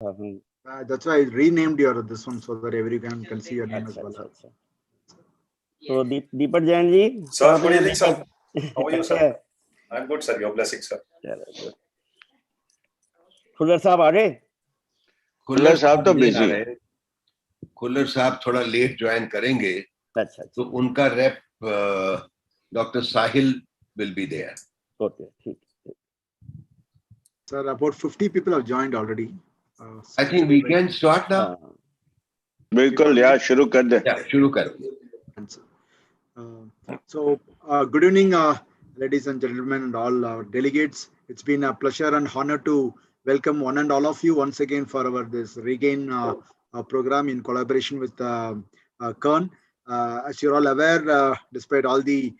That's why I renamed your this one so that everyone can see your name as well. So Deepak Jain ji, sir, good evening, sir. How are you, sir? I'm good, sir. Your blessing, sir. Khullar साहब आ गए? खुल्लर साहब तो busy है. खुल्लर साहब थोड़ा late join करेंगे. अच्छा. तो उनका rape doctor Sahil will be there. Okay, ठीक. Sir, about 50 people have joined already. I think we can start now. बिल्कुल यार शुरू कर दे. Yeah, शुरू कर. So, good evening, ladies and gentlemen, and all our delegates. It's been a pleasure and honor to welcome one and all of you once again for our this Regain program in collaboration with Kern. As you're all aware, despite all the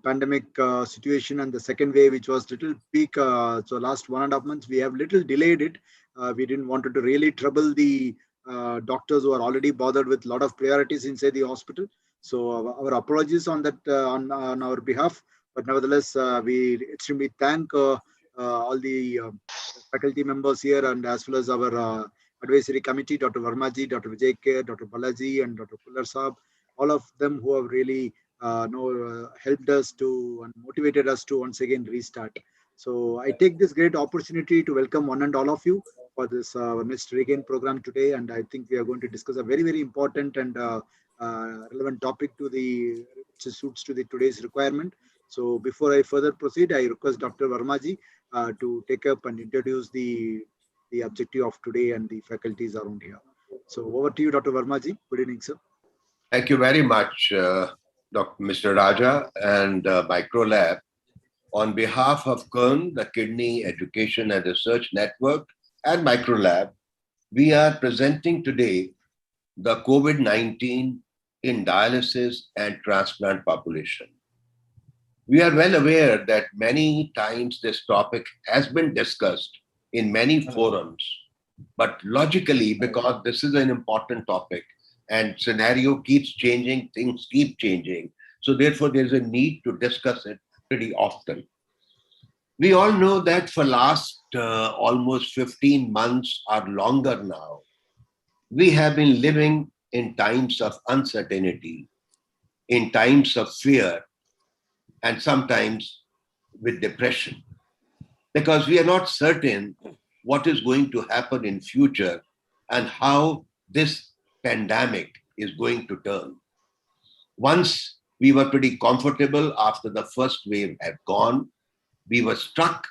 pandemic situation and the second wave, which was little peak, so last 1.5 months, we have little delayed it. We didn't want to really trouble the doctors who are already bothered with a lot of priorities inside the hospital. So our apologies on that on our behalf, but nevertheless, we extremely thank all the faculty members here and as well as our advisory committee, Dr. Vermaji, Dr. Vijay K, Dr. Balaji, and Dr. Kullar Saab, all of them who have really helped us to and motivated us to once again restart. So I take this great opportunity to welcome one and all of you for this next Regain program today, and I think we are going to discuss a very, very important and relevant topic to the which suits to the today's requirement. So before I further proceed, I request Dr. Vermaji to take up and introduce the objective of today and the faculties around here. So over to you, Dr. Vermaji. Good evening, sir. Thank you very much, Dr. Mr. Raja and Microlab. On behalf of Kern, the Kidney Education and Research Network, and Microlab, we are presenting today the COVID-19 in dialysis and transplant population. We are well aware that many times this topic has been discussed in many forums, but logically, because this is an important topic and scenario keeps changing, things keep changing, so therefore there's a need to discuss it pretty often. We all know that for last almost 15 months or longer now, we have been living in times of uncertainty, in times of fear, and sometimes with depression, because we are not certain what is going to happen in future and how this pandemic is going to turn. Once we were pretty comfortable after the first wave had gone, we were struck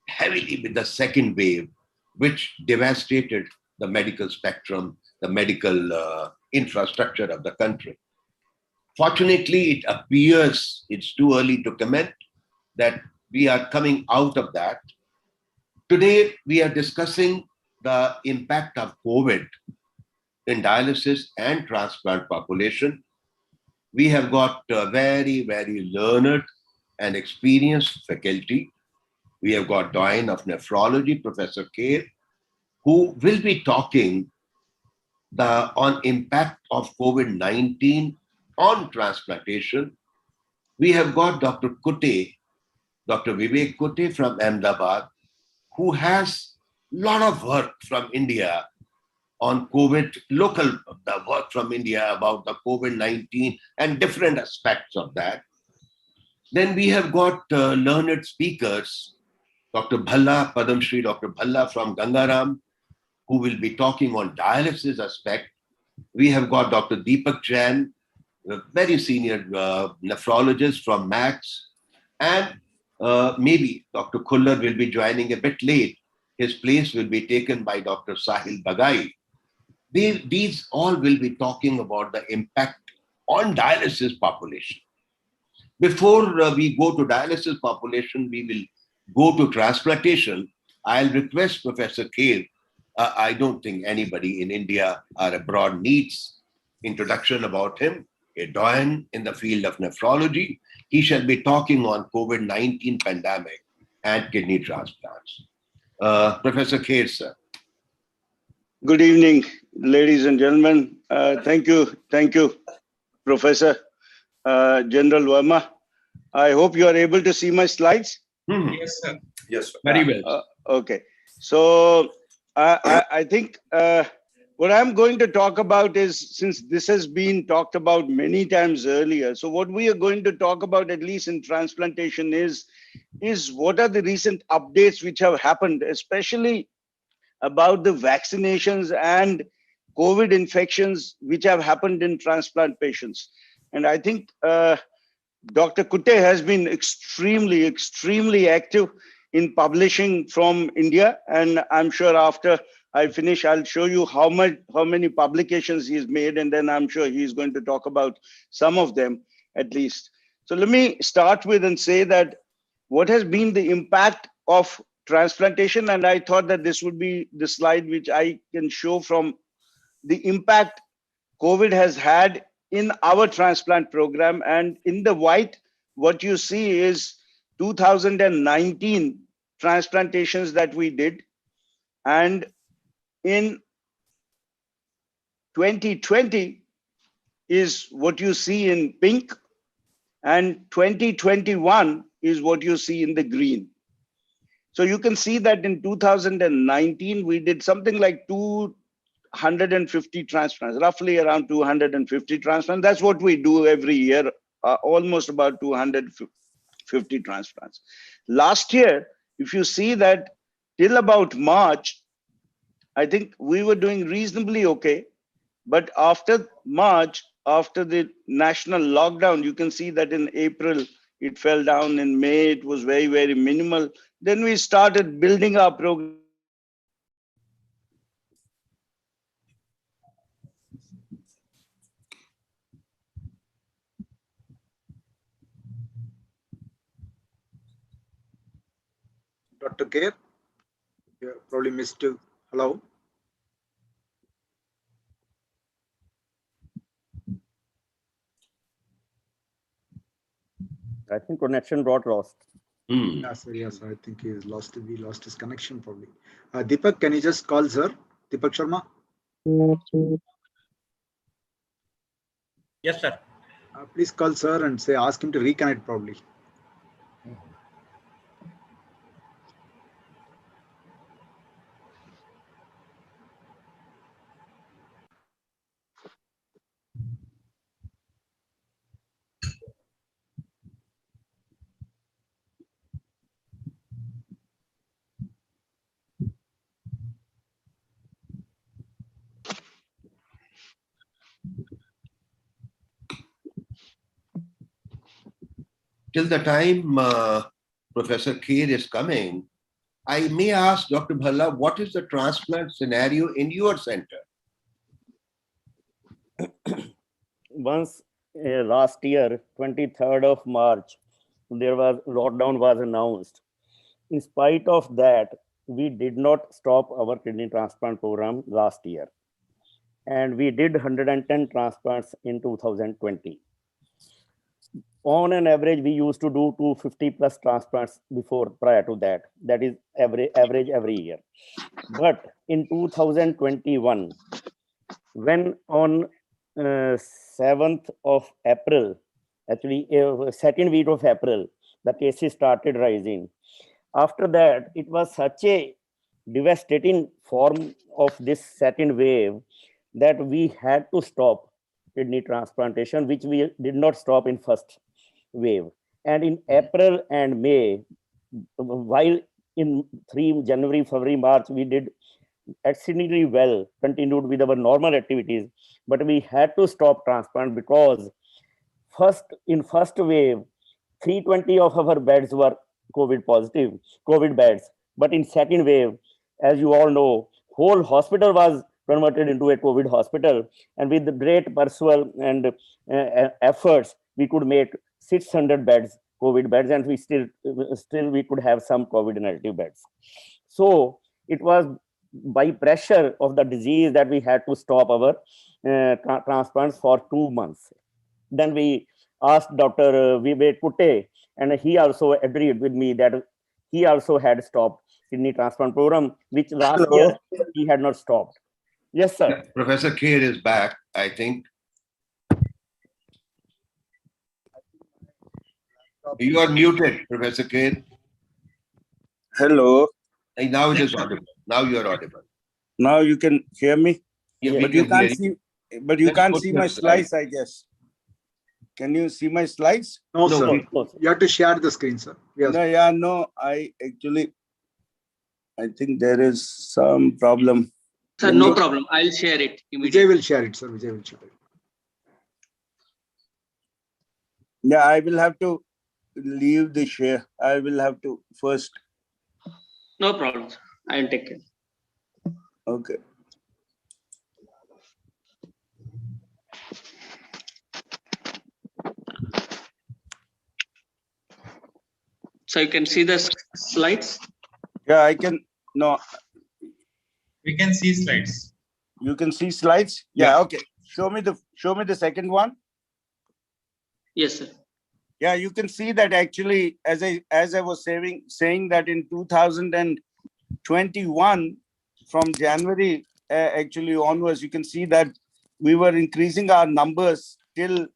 heavily with the second wave, which devastated the medical spectrum, the medical infrastructure of the country. Fortunately, it appears it's too early to comment that we are coming out of that. Today, we are discussing the impact of COVID in dialysis and transplant population. We have got very, very learned and experienced faculty. We have got Doyen of Nephrology, Professor K, who will be talking on impact of COVID-19 on transplantation. We have got Dr. Kutte, Dr. Vivek Kutte from Ahmedabad, who has a lot of work from India on COVID, local work from India about the COVID-19 and different aspects of that. Then we have got learned speakers, Dr. Bhalla, Padam Shri Dr. Bhalla from Gangaram, who will be talking on dialysis aspect. We have got Dr. Deepak Jain, a very senior nephrologist from Max, and maybe Dr. Khullar will be joining a bit late. His place will be taken by Dr. Sahil Bagai. These all will be talking about the impact on dialysis population. Before we go to dialysis population, we will go to transplantation. I'll request Professor K. I don't think anybody in India or abroad needs introduction about him, a doyen in the field of nephrology. He shall be talking on COVID-19 pandemic and kidney transplants. Professor K, sir. Good evening, ladies and gentlemen. Thank you, Professor General Verma. I hope you are able to see my slides. Yes, sir. Yes, sir. Very well. Okay. So I think what I'm going to talk about is, since this has been talked about many times earlier, so what we are going to talk about, at least in transplantation, is what are the recent updates which have happened, especially about the vaccinations and COVID infections which have happened in transplant patients. And I think Dr. Kutte has been extremely active in publishing from India. And I'm sure after I finish, I'll show you how many publications he's made. And then I'm sure he's going to talk about some of them at least. So let me start with and say that what has been the impact of transplantation. And I thought that this would be the slide which I can show from the impact COVID has had in our transplant program. And in the white, what you see is 2019 transplantations that we did. And in 2020 is what you see in pink, and 2021 is what you see in the green. So you can see that in 2019, we did something like 250 transplants, roughly around 250 transplants. That's what we do every year, almost about 250 transplants. Last year, if you see that till about March, I think we were doing reasonably okay. But after March, after the national lockdown, you can see that in April, it fell down. In May, it was very minimal. Then we started building our program. Dr. Care, you probably missed. Hello. I think connection got lost. Yes, I think he lost his connection probably. Deepak, can you just call sir? Deepak Sharma? Yes, sir. Please call sir and ask him to reconnect probably. Till the time Professor Kher is coming, I may ask Dr. Bhalla, what is the transplant scenario in your center? Once last year, 23rd of March, there was lockdown was announced. In spite of that, we did not stop our kidney transplant program last year. And we did 110 transplants in 2020. On an average, we used to do 250 plus transplants prior to that. That is average every year. But in 2021, when on 7th of April, actually second week of April, the cases started rising. After that, it was such a devastating form of this second wave that we had to stop kidney transplantation, which we did not stop in first wave. And in April and May, while in January, February, March, we did exceedingly well, continued with our normal activities, but we had to stop transplant because in first wave, 320 of our beds were COVID beds. But in second wave, as you all know, whole hospital was converted into a COVID hospital. And with the great personal and efforts, we could make 600 beds, COVID beds, and we still we could have some COVID negative beds. So it was by pressure of the disease that we had to stop our transplants for 2 months. Then we asked Dr. Vivek Kutte, and he also agreed with me that he also had stopped kidney transplant program, which last year he had not stopped. Yes, sir. Yeah, Professor Kher is back, I think. You are muted, Professor Kher. Hello. Now it is audible. Now you are audible. Now you can hear me, Yeah. but you can't see. But you Let's can't put see your my slide. slides, I guess. Can you see my slides? No, No, sir. no, sir. You have to share the screen, sir. Yes. No, yeah, no. I think there is some problem. Sir, no problem. I'll share it Vijay immediately. will share it, sir. Vijay will share it. Yeah, I will have to leave the share. I will have to first. No problem, sir. I'll take care. Okay. So you can see the slides. Yeah, I can. No, We can see slides. you can see slides. Yeah. Okay. Show me the second one. Yes, sir. Yeah, you can see that actually, as I was saying that in 2021, from January actually onwards, you can see that we were increasing our numbers till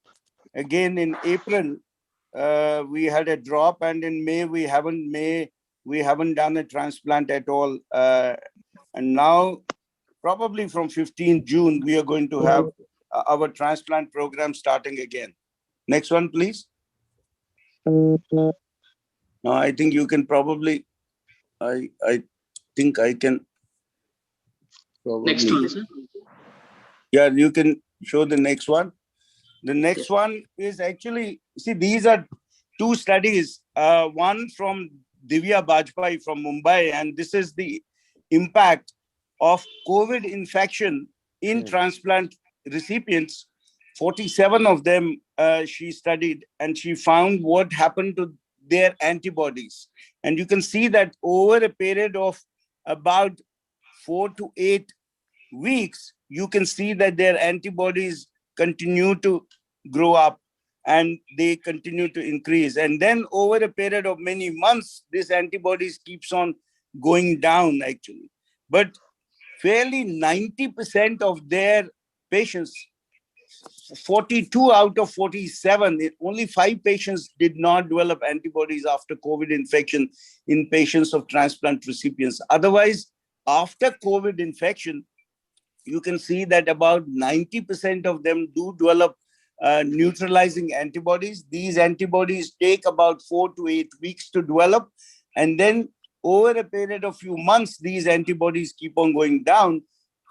again in April. We had a drop, and in May we haven't done a transplant at all. And now, probably from 15 June, we are going to have our transplant program starting again. Next one, please. No, I think you can probably. I think I can. Probably. Next one, sir. Yeah, you can show the next one. The next Yes. one is actually, see, these are two studies. One from Divya Bajpai from Mumbai, and this is the impact of COVID infection in transplant recipients. 47 of them she studied, and she found what happened to their antibodies. And you can see that over a period of about 4 to 8 weeks, you can see that their antibodies continue to grow up and they continue to increase. And then over a period of many months, this antibodies keeps on going down actually. But fairly 90% of their patients, 42 out of 47, only 5 patients did not develop antibodies after COVID infection in patients of transplant recipients. Otherwise, after COVID infection, you can see that about 90% of them do develop neutralizing antibodies. These antibodies take about 4 to 8 weeks to develop. And then over a period of few months, these antibodies keep on going down.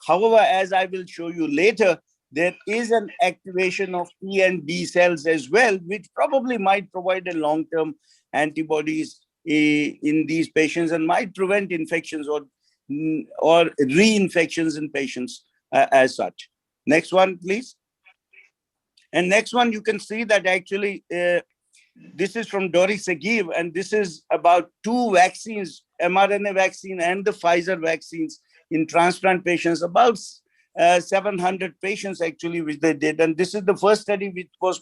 However, as I will show you later, there is an activation of T and B cells as well, which probably might provide a long-term antibodies in these patients and might prevent infections or reinfections in patients as such. Next one, please. And next one, you can see that actually this is from Doris Sagiv, and this is about 2 vaccines, mRNA vaccine and the Pfizer vaccines in transplant patients, about 700 patients actually, which they did. And this is the first study which was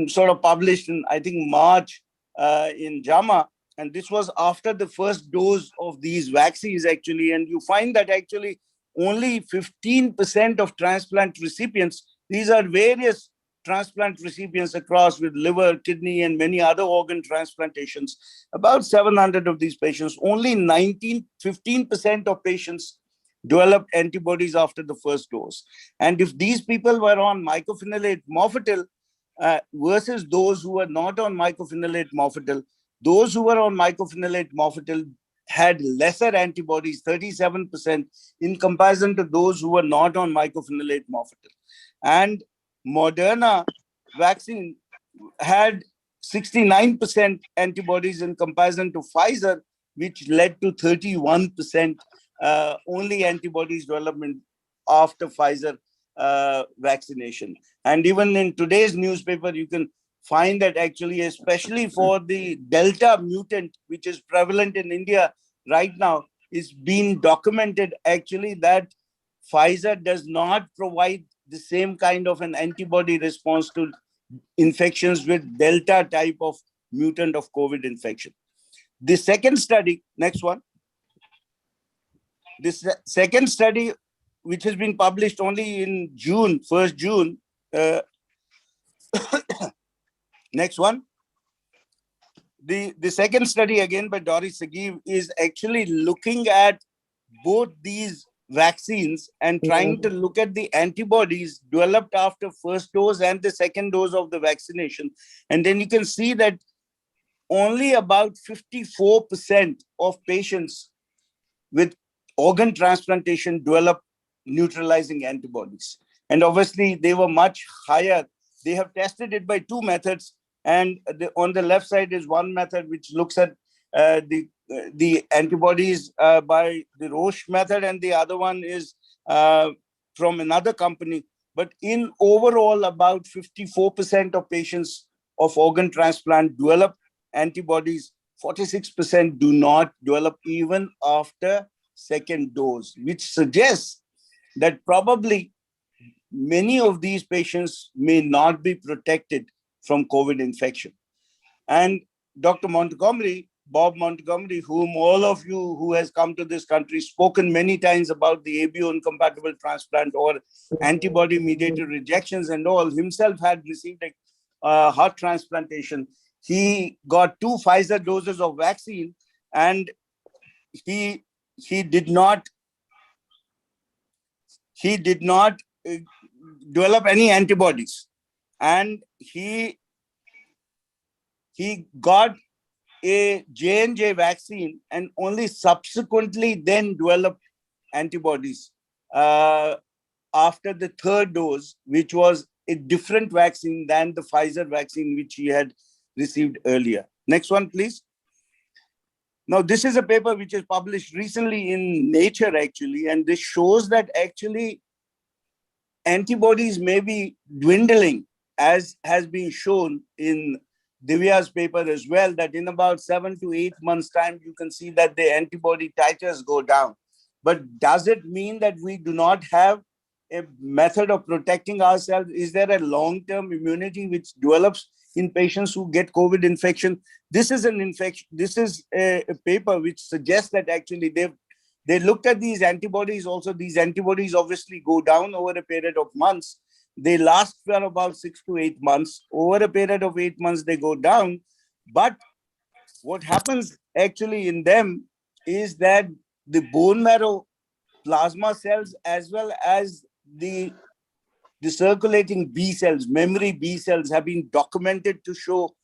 sort of published in, I think, March in JAMA. And this was after the first dose of these vaccines actually. And you find that actually only 15% of transplant recipients, these are various transplant recipients across with liver, kidney, and many other organ transplantations, about 700 of these patients, only 15% of patients developed antibodies after the first dose. And if these people were on mycophenolate mofetil versus those who were not on mycophenolate mofetil, those who were on mycophenolate mofetil had lesser antibodies, 37%, in comparison to those who were not on mycophenolate mofetil. And Moderna vaccine had 69% antibodies in comparison to Pfizer, which led to 31% only antibodies development after Pfizer vaccination. And even in today's newspaper, you can find that actually, especially for the Delta mutant, which is prevalent in India right now, is being documented actually that Pfizer does not provide the same kind of an antibody response to infections with Delta type of mutant of COVID infection. The second study, next one. This second study, which has been published only in June, 1st June. Next one. The second study, again by Doris Sagiv, is actually looking at both these vaccines and trying to look at the antibodies developed after first dose and the second dose of the vaccination. And then you can see that only about 54% of patients with organ transplantation develop neutralizing antibodies. And obviously they were much higher. They have tested it by two methods. And on the left side is one method which looks at the antibodies by the Roche method, and the other one is from another company. But in overall, about 54% of patients of organ transplant develop antibodies. 46% do not develop even after second dose, which suggests that probably many of these patients may not be protected from COVID infection. And Dr. Montgomery, Bob Montgomery, whom all of you who has come to this country spoken many times about the ABO incompatible transplant or antibody-mediated rejections and all, himself had received a heart transplantation. He got 2 Pfizer doses of vaccine, and he did not develop any antibodies, and he got a J&J vaccine and only subsequently then developed antibodies after the third dose, which was a different vaccine than the Pfizer vaccine which he had received earlier. Next one, please. Now, this is a paper which is published recently in Nature, actually, and this shows that actually antibodies may be dwindling, as has been shown in Divya's paper as well, that in about 7 to 8 months' time, you can see that the antibody titers go down. But does it mean that we do not have a method of protecting ourselves? Is there a long-term immunity which develops in patients who get COVID infection? This is an infection. This is a paper which suggests that actually they looked at these antibodies also. These antibodies obviously go down over a period of months. They last for about 6 to 8 months. Over a period of 8 months, they go down. But what happens actually in them is that the bone marrow plasma cells, as well as the circulating B cells, memory B cells, have been documented to show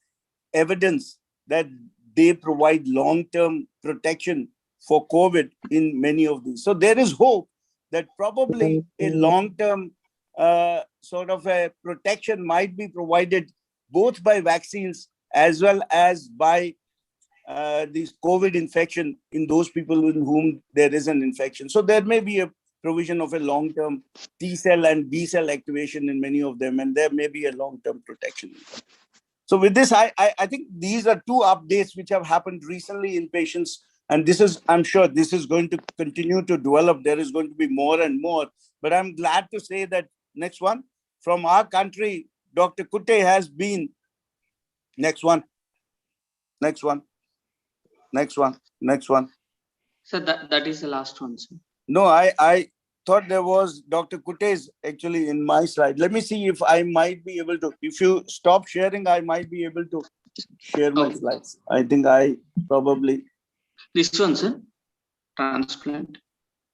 evidence that they provide long-term protection for COVID in many of these. So there is hope that probably a long-term sort of a protection might be provided both by vaccines as well as by this COVID infection in those people in whom there is an infection. So there may be a provision of a long-term T cell and B cell activation in many of them, and there may be a long-term protection. So with this, I think these are 2 updates which have happened recently in patients. And this is, I'm sure this is going to continue to develop. There is going to be more and more. But I'm glad to say that, next one, from our country, Dr. Kutte has been, next one. So that is the last one, sir. No, I thought there was Dr. Kutte's actually in my slide. Let me see if I might be able to, if you stop sharing, I might be able to share my slides. I think I probably. This one, sir, transplant.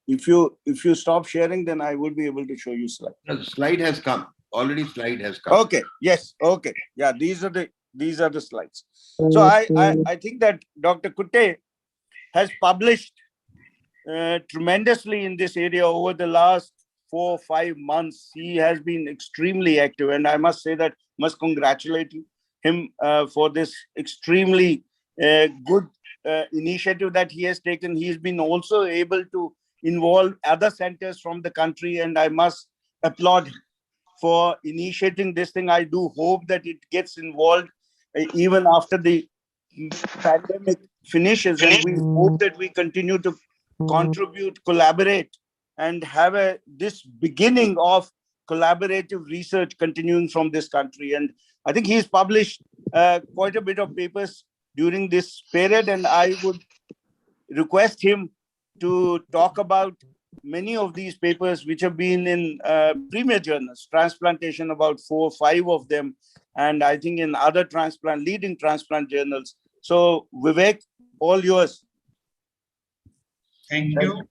If you stop sharing, then I would be able to show you slides. The slide has come. Already slide has come. Okay. Yes. Okay. Yeah. These are the slides. So I think that Dr. Kutte has published tremendously in this area over the last 4 or 5 months. He has been extremely active, and I must say that must congratulate him for this extremely good initiative that he has taken. He's been also able to involve other centers from the country, and I must applaud him for initiating this thing. I do hope that it gets involved even after the pandemic finishes, and we hope that we continue to contribute, collaborate, and have this beginning of collaborative research continuing from this country. And I think he's published quite a bit of papers during this period, and I would request him to talk about many of these papers which have been in premier journals, transplantation, about 4 or 5 of them, and I think in other leading transplant journals. So Vivek, all yours. Thank you.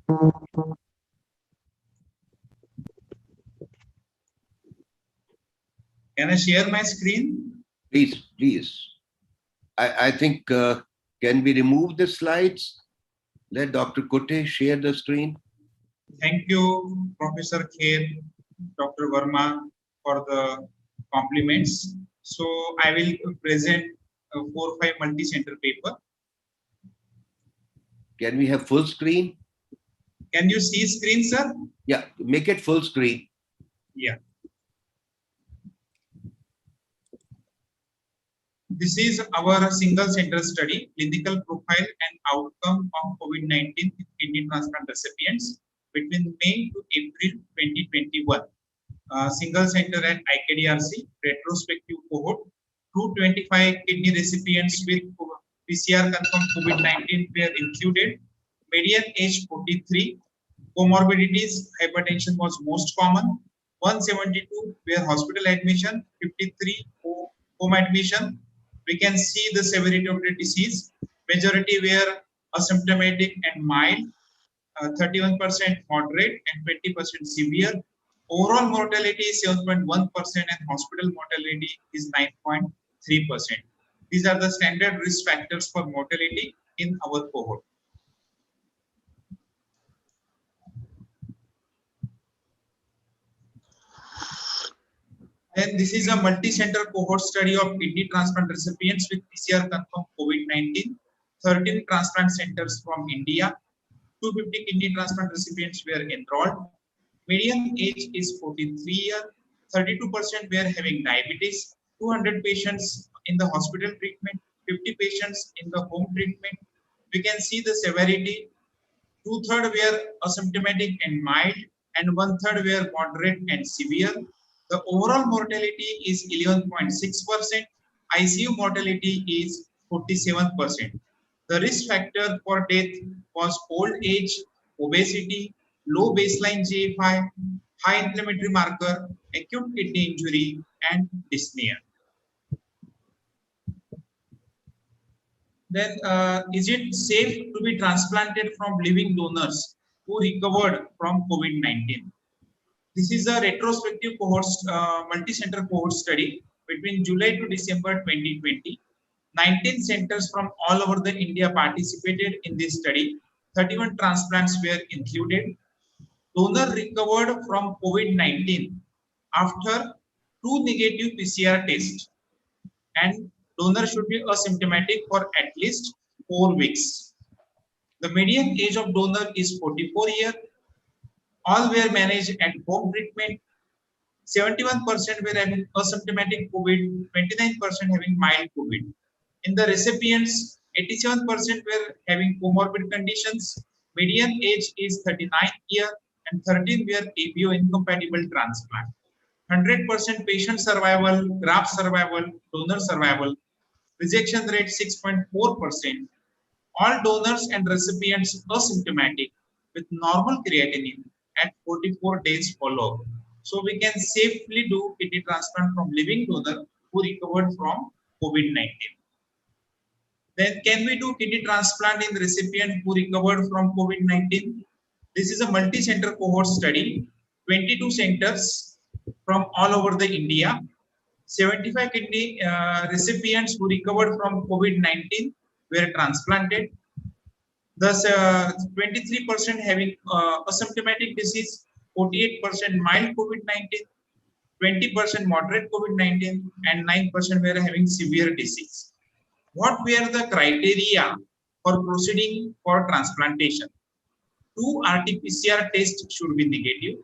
Can I share my screen? Please, please. I think, can we remove the slides? Let Dr. Kutte share the screen. Thank you, Professor Kher, Dr. Verma, for the compliments. So I will present a 4-5 multi-center paper. Can we have full screen? Can you see screen, sir? Yeah, make it full screen. Yeah. This is our single center study, clinical profile and outcome of COVID-19 in kidney transplant recipients between May to April 2021. Single center at IKDRC, retrospective cohort, 225 kidney recipients with PCR confirmed COVID-19 were included. Median age 43. Comorbidities, hypertension was most common. 172 were hospital admission, 53 home admission. We can see the severity of the disease. Majority were asymptomatic and mild, 31% moderate and 20% severe. Overall mortality is 7.1% and hospital mortality is 9.3%. These are the standard risk factors for mortality in our cohort. And this is a multi-center cohort study of kidney transplant recipients with PCR confirmed COVID-19. 13 transplant centers from India. 250 kidney transplant recipients were enrolled. Median age is 43 years. 32% were having diabetes. 200 patients in the hospital treatment. 50 patients in the home treatment. We can see the severity. 2/3 were asymptomatic and mild, and 1/3 were moderate and severe. The overall mortality is 11.6%. ICU mortality is 47%. The risk factor for death was old age, obesity, low baseline GFI, high inflammatory marker, acute kidney injury, and dyspnea. Then, is it safe to be transplanted from living donors who recovered from COVID-19? This is a retrospective cohort, multi-center cohort study between July to December 2020. 19 centers from all over the India participated in this study. 31 transplants were included. Donor recovered from COVID-19 after 2 negative PCR tests, and donor should be asymptomatic for at least 4 weeks. The median age of donor is 44 years. All were managed at home treatment. 71% were having asymptomatic COVID, 29% having mild COVID. In the recipients, 87% were having comorbid conditions. Median age is 39 years and 13 were ABO incompatible transplant. 100% patient survival, graft survival, donor survival. Rejection rate 6.4%. All donors and recipients asymptomatic with normal creatinine at 44 days follow-up. So we can safely do kidney transplant from living donor who recovered from COVID-19. Then can we do kidney transplant in the recipient who recovered from COVID-19? This is a multi-center cohort study, 22 centers from all over the India. 75 kidney recipients who recovered from COVID-19 were transplanted. Thus, 23% having asymptomatic disease, 48% mild COVID-19, 20% moderate COVID-19, and 9% were having severe disease. What were the criteria for proceeding for transplantation? 2 RT-PCR tests should be negative.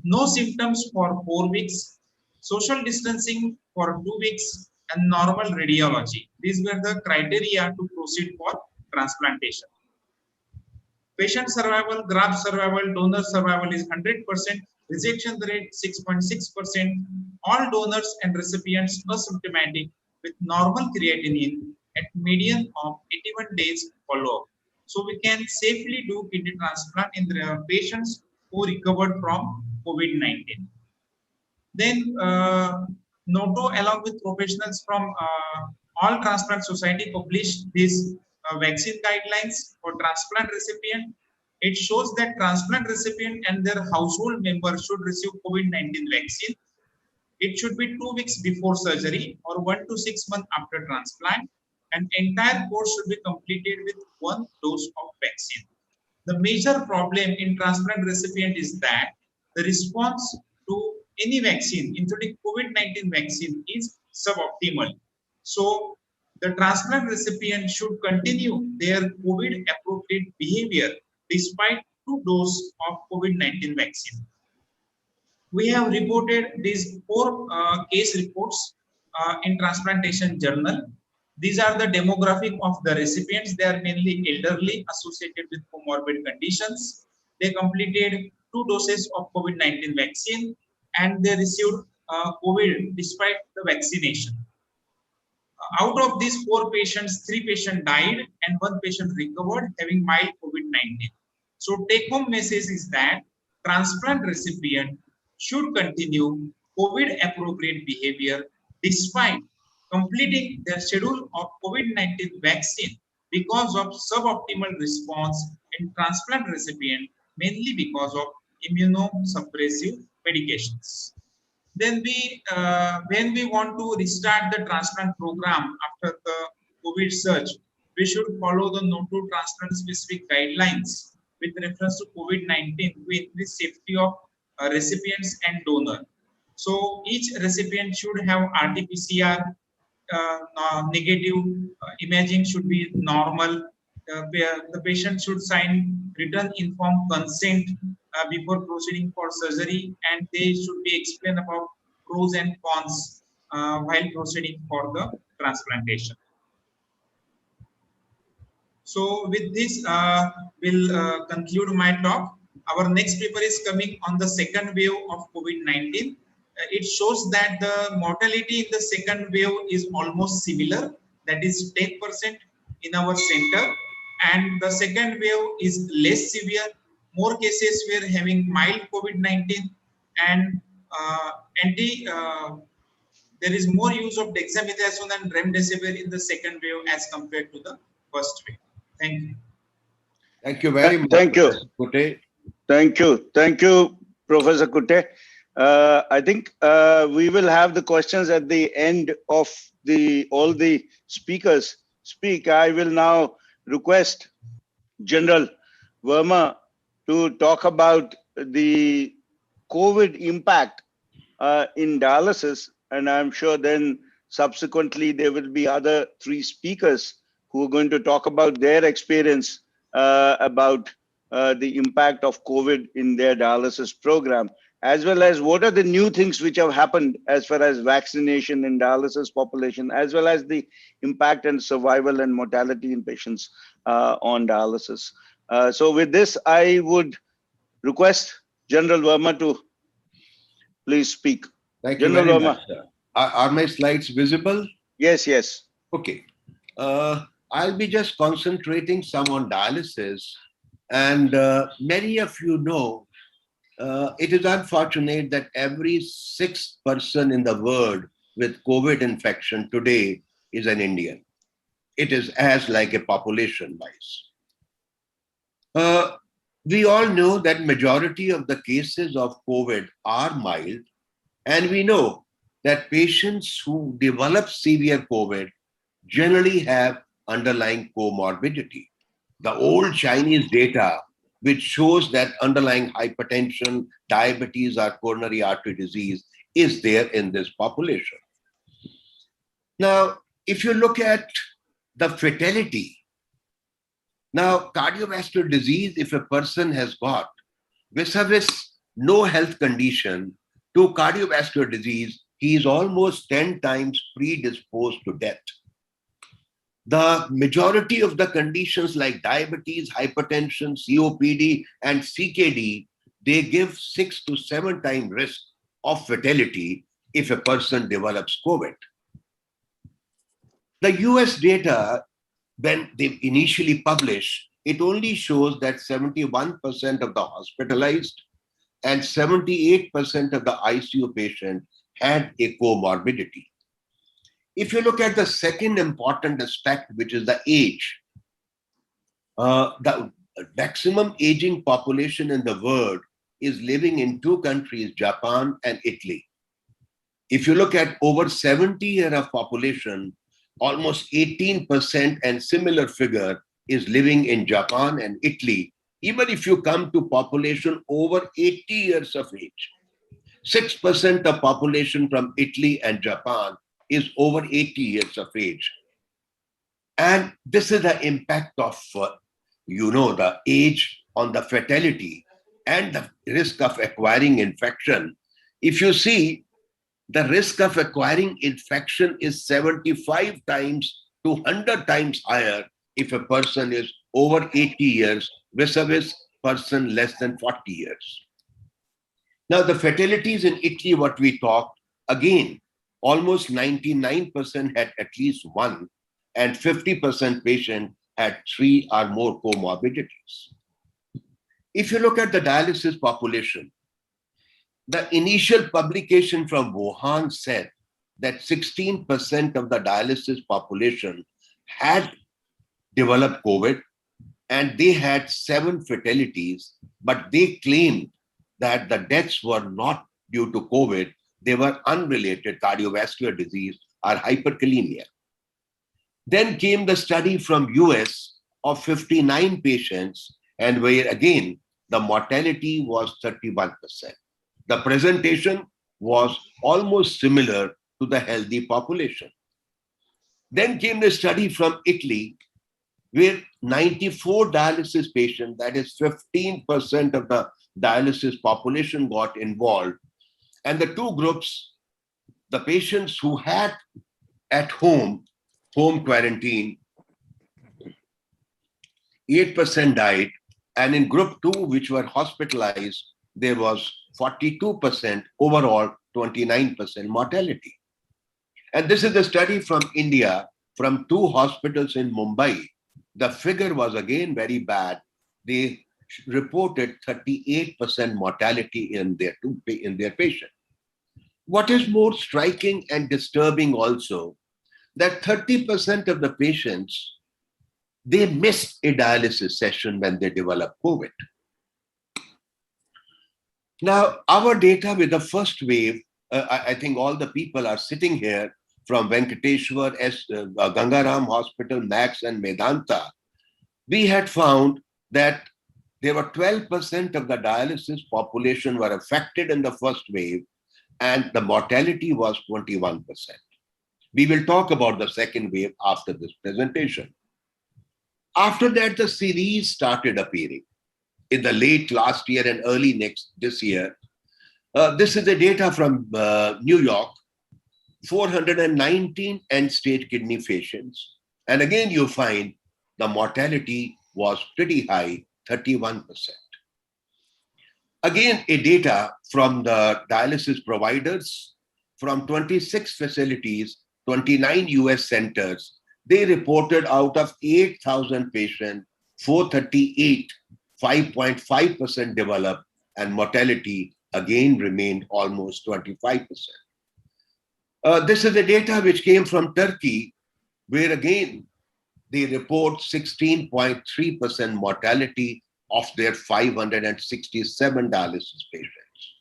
No symptoms for 4 weeks. Social distancing for 2 weeks and normal radiology. These were the criteria to proceed for transplantation. Patient survival, graft survival, donor survival is 100%. Rejection rate 6.6%. All donors and recipients asymptomatic with normal creatinine at median of 81 days follow-up. So we can safely do kidney transplant in the patients who recovered from COVID-19. Then NOTO along with professionals from all transplant society published these vaccine guidelines for transplant recipient. It shows that transplant recipient and their household members should receive COVID-19 vaccine. It should be 2 weeks before surgery or 1 to 6 months after transplant. And entire course should be completed with 1 dose of vaccine. The major problem in transplant recipient is that the response to any vaccine, including COVID-19 vaccine, is suboptimal. So the transplant recipient should continue their COVID appropriate behavior despite 2 doses of COVID-19 vaccine. We have reported these 4 case reports in Transplantation Journal. These are the demographic of the recipients. They are mainly elderly associated with comorbid conditions. They completed 2 doses of COVID-19 vaccine and they received COVID despite the vaccination. Out of these 4 patients, 3 patients died and 1 patient recovered having mild COVID-19. So take home message is that transplant recipient should continue COVID appropriate behavior despite completing their schedule of COVID-19 vaccine because of suboptimal response in transplant recipient, mainly because of immunosuppressive medications. Then when we want to restart the transplant program after the COVID surge, we should follow the no to transplant specific guidelines with reference to COVID-19 to increase safety of recipients and donor. So each recipient should have RT-PCR negative, imaging should be normal. The patient should sign written informed consent before proceeding for surgery, and they should be explained about pros and cons while proceeding for the transplantation. So with this, we'll conclude my talk. Our next paper is coming on the second wave of COVID-19. It shows that the mortality in the second wave is almost similar, that is 10% in our center, and the second wave is less severe. More cases were having mild COVID-19 and there is more use of dexamethasone and remdesivir in the second wave as compared to the first wave. Thank you. Thank you very much. Thank you. Kute. Thank you. Thank you, Professor Kute. I think we will have the questions at the end of all the speakers speak. I will now request General Verma to talk about the COVID impact in dialysis, and I'm sure then subsequently there will be other 3 speakers who are going to talk about their experience about the impact of COVID in their dialysis program, as well as what are the new things which have happened as far as vaccination in dialysis population, as well as the impact and survival and mortality in patients on dialysis. So with this, I would request General Verma to please speak. Thank you General very Verma. much, sir. Are my slides visible? Yes, yes. Okay. I'll be just concentrating some on dialysis. And many of you know, it is unfortunate that every 6th person in the world with COVID infection today is an Indian. It is as like a population-wise. We all know that majority of the cases of COVID are mild, and we know that patients who develop severe COVID generally have underlying comorbidity. The old Chinese data, which shows that underlying hypertension, diabetes, or coronary artery disease is there in this population. Now, if you look at the fatality, now cardiovascular disease, if a person has got vis-a-vis no health condition to cardiovascular disease, he is almost 10 times predisposed to death. The majority of the conditions like diabetes, hypertension, COPD, and CKD, they give 6 to 7 times risk of fatality if a person develops COVID. The US data, when they initially published, it only shows that 71% of the hospitalized and 78% of the ICU patient had a comorbidity. If you look at the second important aspect, which is the age, the maximum aging population in the world is living in two countries, Japan and Italy. If you look at over 70-year of population, almost 18% and similar figure is living in Japan and Italy. Even if you come to population over 80 years of age, 6% of population from Italy and Japan is over 80 years of age. And this is the impact of, the age on the fatality and the risk of acquiring infection. If you see, the risk of acquiring infection is 75 times to 100 times higher if a person is over 80 years vis-a-vis person less than 40 years. Now, the fatalities in Italy, what we talked, again, almost 99% had at least one, and 50% patient had 3 or more comorbidities. If you look at the dialysis population, the initial publication from Wuhan said that 16% of the dialysis population had developed COVID, and they had 7 fatalities, but they claimed that the deaths were not due to COVID, they were unrelated cardiovascular disease or hyperkalemia. Then came the study from US of 59 patients, and where again, the mortality was 31%. The presentation was almost similar to the healthy population. Then came the study from Italy, where 94 dialysis patients, that is 15% of the dialysis population, got involved. And the two groups, the patients who had at home quarantine, 8% died. And in group 2, which were hospitalized, there was 42%, overall 29% mortality. And this is a study from India, from 2 hospitals in Mumbai. The figure was again very bad. They reported 38% mortality in their patient. What is more striking and disturbing also, that 30% of the patients, they missed a dialysis session when they developed COVID. Now, our data with the first wave, I think all the people are sitting here from Venkateshwar, Gangaram Hospital, Max and Medanta. We had found that there were 12% of the dialysis population were affected in the first wave, and the mortality was 21%. We will talk about the second wave after this presentation. After that, the series started appearing in the late last year and early this year. This is the data from New York, 419 end-stage kidney patients. And again, you find the mortality was pretty high, 31%. Again, a data from the dialysis providers from 26 facilities, 29 US centers. They reported out of 8,000 patients, 438, 5.5% developed, and mortality again remained almost 25%. This is the data which came from Turkey, where again, they report 16.3% mortality of their 567 dialysis patients.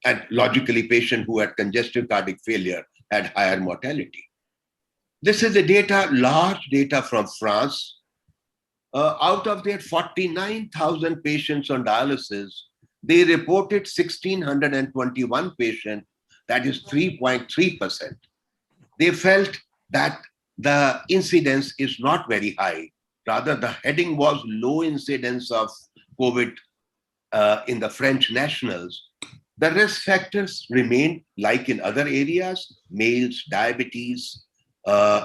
And logically, patients who had congestive cardiac failure had higher mortality. This is the data, large data from France. Out of their 49,000 patients on dialysis, they reported 1,621 patients, that is 3.3%. They felt that the incidence is not very high. Rather, the heading was low incidence of COVID in the French nationals. The risk factors remained like in other areas, males, diabetes,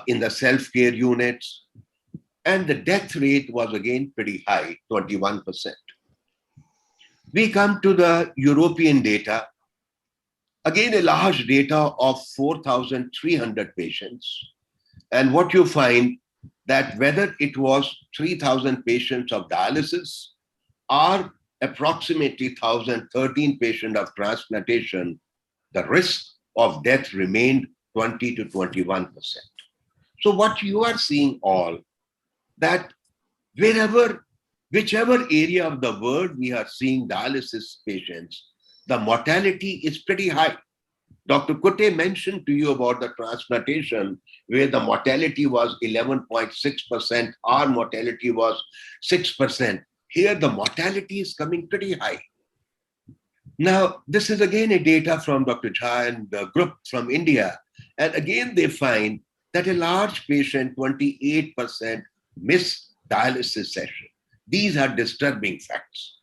in the self-care units, and the death rate was again pretty high, 21%. We come to the European data. Again, a large data of 4,300 patients. And what you find that whether it was 3,000 patients of dialysis or approximately 1,013 patients of transplantation, the risk of death remained 20 to 21%. So what you are seeing all, that wherever whichever area of the world we are seeing dialysis patients, the mortality is pretty high. Dr. Kutte mentioned to you about the transplantation, where the mortality was 11.6%, our mortality was 6%. Here, the mortality is coming pretty high. Now, this is again a data from Dr. Jha and the group from India. And again, they find that a large patient, 28%, miss dialysis session. These are disturbing facts.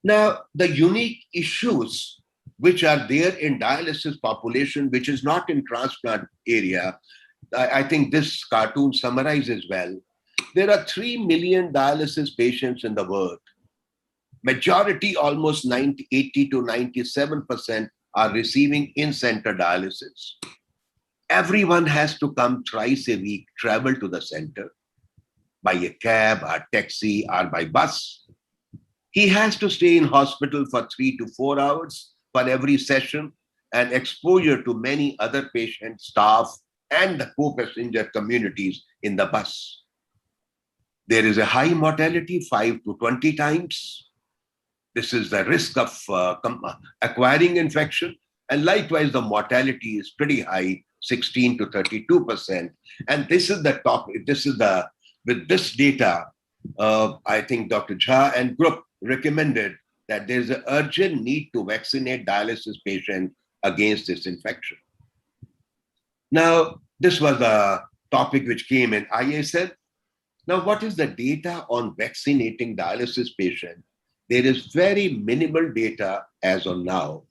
Now, the unique issues which are there in dialysis population, which is not in transplant area, I think this cartoon summarizes well. There are 3 million dialysis patients in the world. Majority, almost 80 to 97%, are receiving in-center dialysis. Everyone has to come twice a week, travel to the center by a cab or taxi or by bus. He has to stay in hospital for 3 to 4 hours for every session, and exposure to many other patients, staff, and the co-passenger communities in the bus. There is a high mortality, 5 to 20 times. This is the risk of acquiring infection. And likewise, the mortality is pretty high, 16 to 32%. And this is the top, with this data, I think Dr. Jha and group recommended that there's an urgent need to vaccinate dialysis patients against this infection. Now, this was a topic which came in ISL. Now, what is the data on vaccinating dialysis patients? There is very minimal data as of now.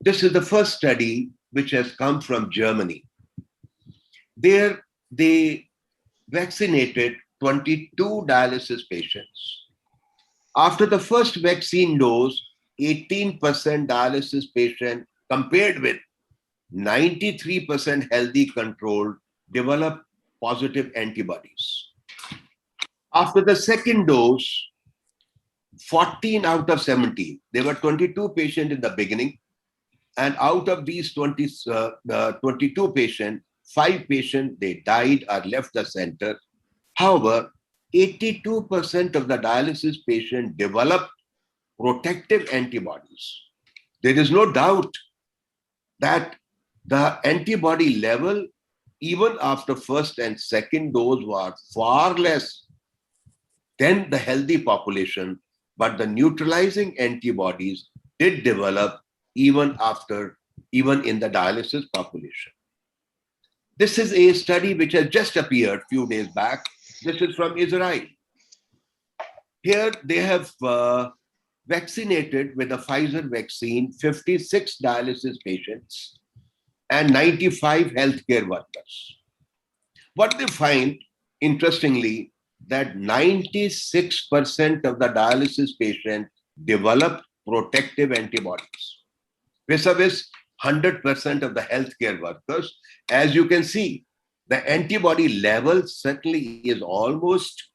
This is the first study which has come from Germany. There, they vaccinated 22 dialysis patients. After the first vaccine dose, 18% dialysis patient compared with 93% healthy control developed positive antibodies. After the second dose, 14 out of 17, there were 22 patients in the beginning, and out of these 22 patients, 5 patients, they died or left the center. However, 82% of the dialysis patients developed protective antibodies. There is no doubt that the antibody level, even after first and second dose, was far less than the healthy population, but the neutralizing antibodies did develop even in the dialysis population. This is a study which has just appeared a few days back. This is from Israel. Here they have vaccinated with the Pfizer vaccine 56 dialysis patients and 95 healthcare workers. What they find, interestingly, that 96% of the dialysis patients developed protective antibodies, vis-a-vis 100% of the healthcare workers. As you can see, the antibody level certainly is almost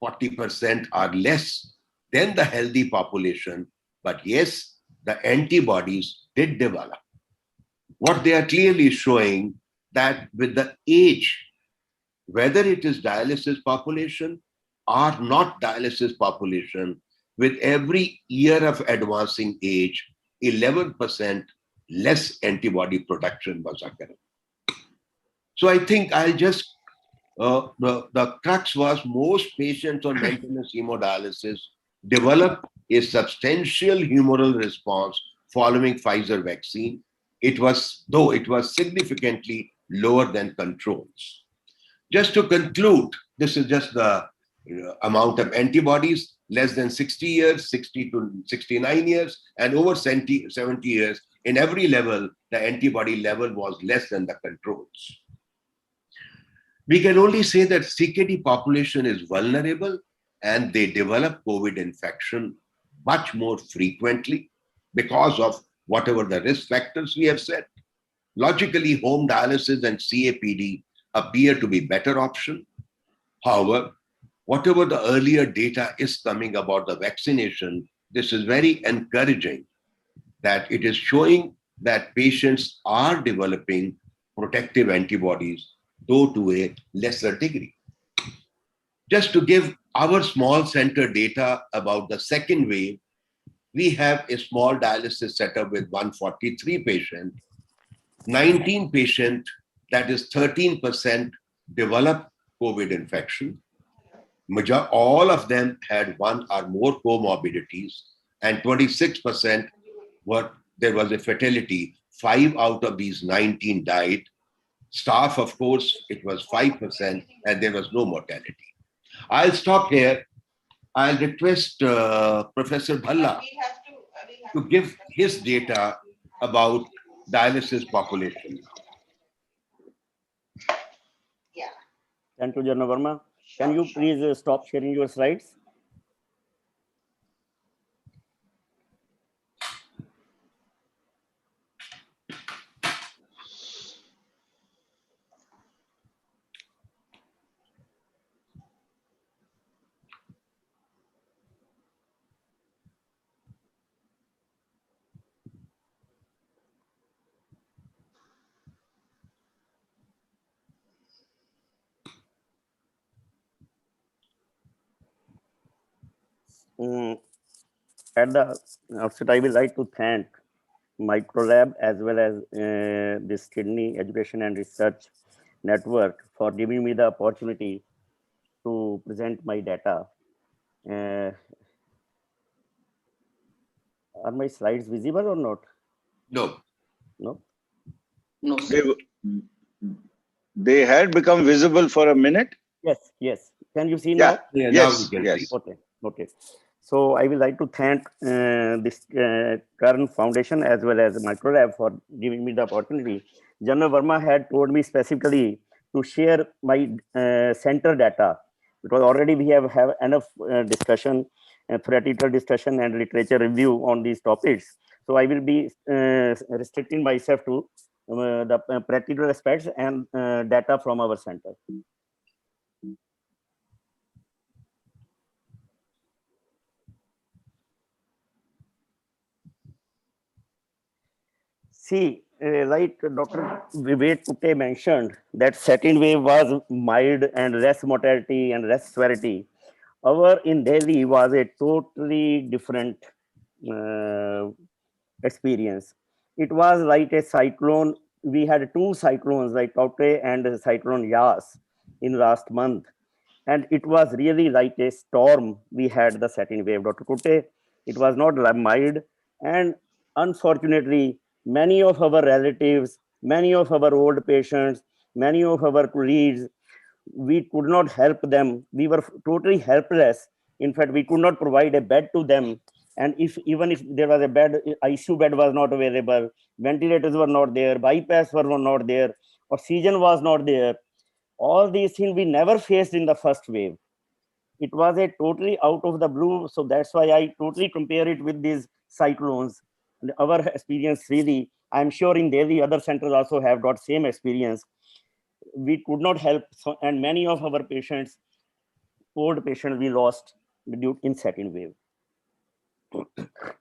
40% or less than the healthy population. But yes, the antibodies did develop. What they are clearly showing that with the age, whether it is dialysis population or not dialysis population, with every year of advancing age, 11% less antibody production was occurring. So I think I'll just, the crux was most patients on maintenance hemodialysis developed a substantial humoral response following Pfizer vaccine. Though it was significantly lower than controls. Just to conclude, this is just the amount of antibodies, less than 60 years, 60 to 69 years, and over 70 years. In every level, the antibody level was less than the controls. We can only say that CKD population is vulnerable and they develop COVID infection much more frequently because of whatever the risk factors we have said. Logically, home dialysis and CAPD appear to be better option. However, whatever the earlier data is coming about the vaccination, this is very encouraging that it is showing that patients are developing protective antibodies, though to a lesser degree. Just to give our small center data about the second wave, we have a small dialysis setup with 143 patients, 19 patients, that is 13% developed COVID infection. All of them had one or more comorbidities, and 26% there was a fatality. 5 out of these 19 died. Staff, of course, it was 5%, and there was no mortality. I'll stop here. I'll request Professor Bhalla to give his data about dialysis population. Thank you, Janna Verma. Can you please stop sharing your slides? At the outset, I would like to thank Microlab as well as this Kidney Education and Research Network for giving me the opportunity to present my data. Are my slides visible or not? No. No? No, sir. They had become visible for a minute. Yes, yes. Can you see Yeah. now? Yeah, Yes, now we can yes. see. Okay, okay. So I would like to thank this Karan Foundation as well as Microlab for giving me the opportunity. Janna Verma had told me specifically to share my center data, because already we have enough discussion, theoretical discussion and literature review on these topics. So I will be restricting myself to the practical aspects and data from our center. See, like Dr. Vivek Kutte mentioned, that second wave was mild and less mortality and less severity. Our in Delhi was a totally different uh, experience. It was like a cyclone. We had two cyclones, like Taukte and Cyclone Yas in last month. And it was really like a storm we had the second wave. Dr. Kutte, it was not mild. And unfortunately, many of our relatives, many of our old patients, many of our colleagues, we could not help them. We were totally helpless. In fact, we could not provide a bed to them. And even if there was a bed, ICU bed was not available, ventilators were not there, bypass were not there, oxygen was not there. All these things we never faced in the first wave. It was a totally out of the blue. So that's why I totally compare it with these cyclones. And our experience really, I'm sure in Delhi, other centers also have got same experience. We could not help, and many of our patients, old patients, we lost due in second wave.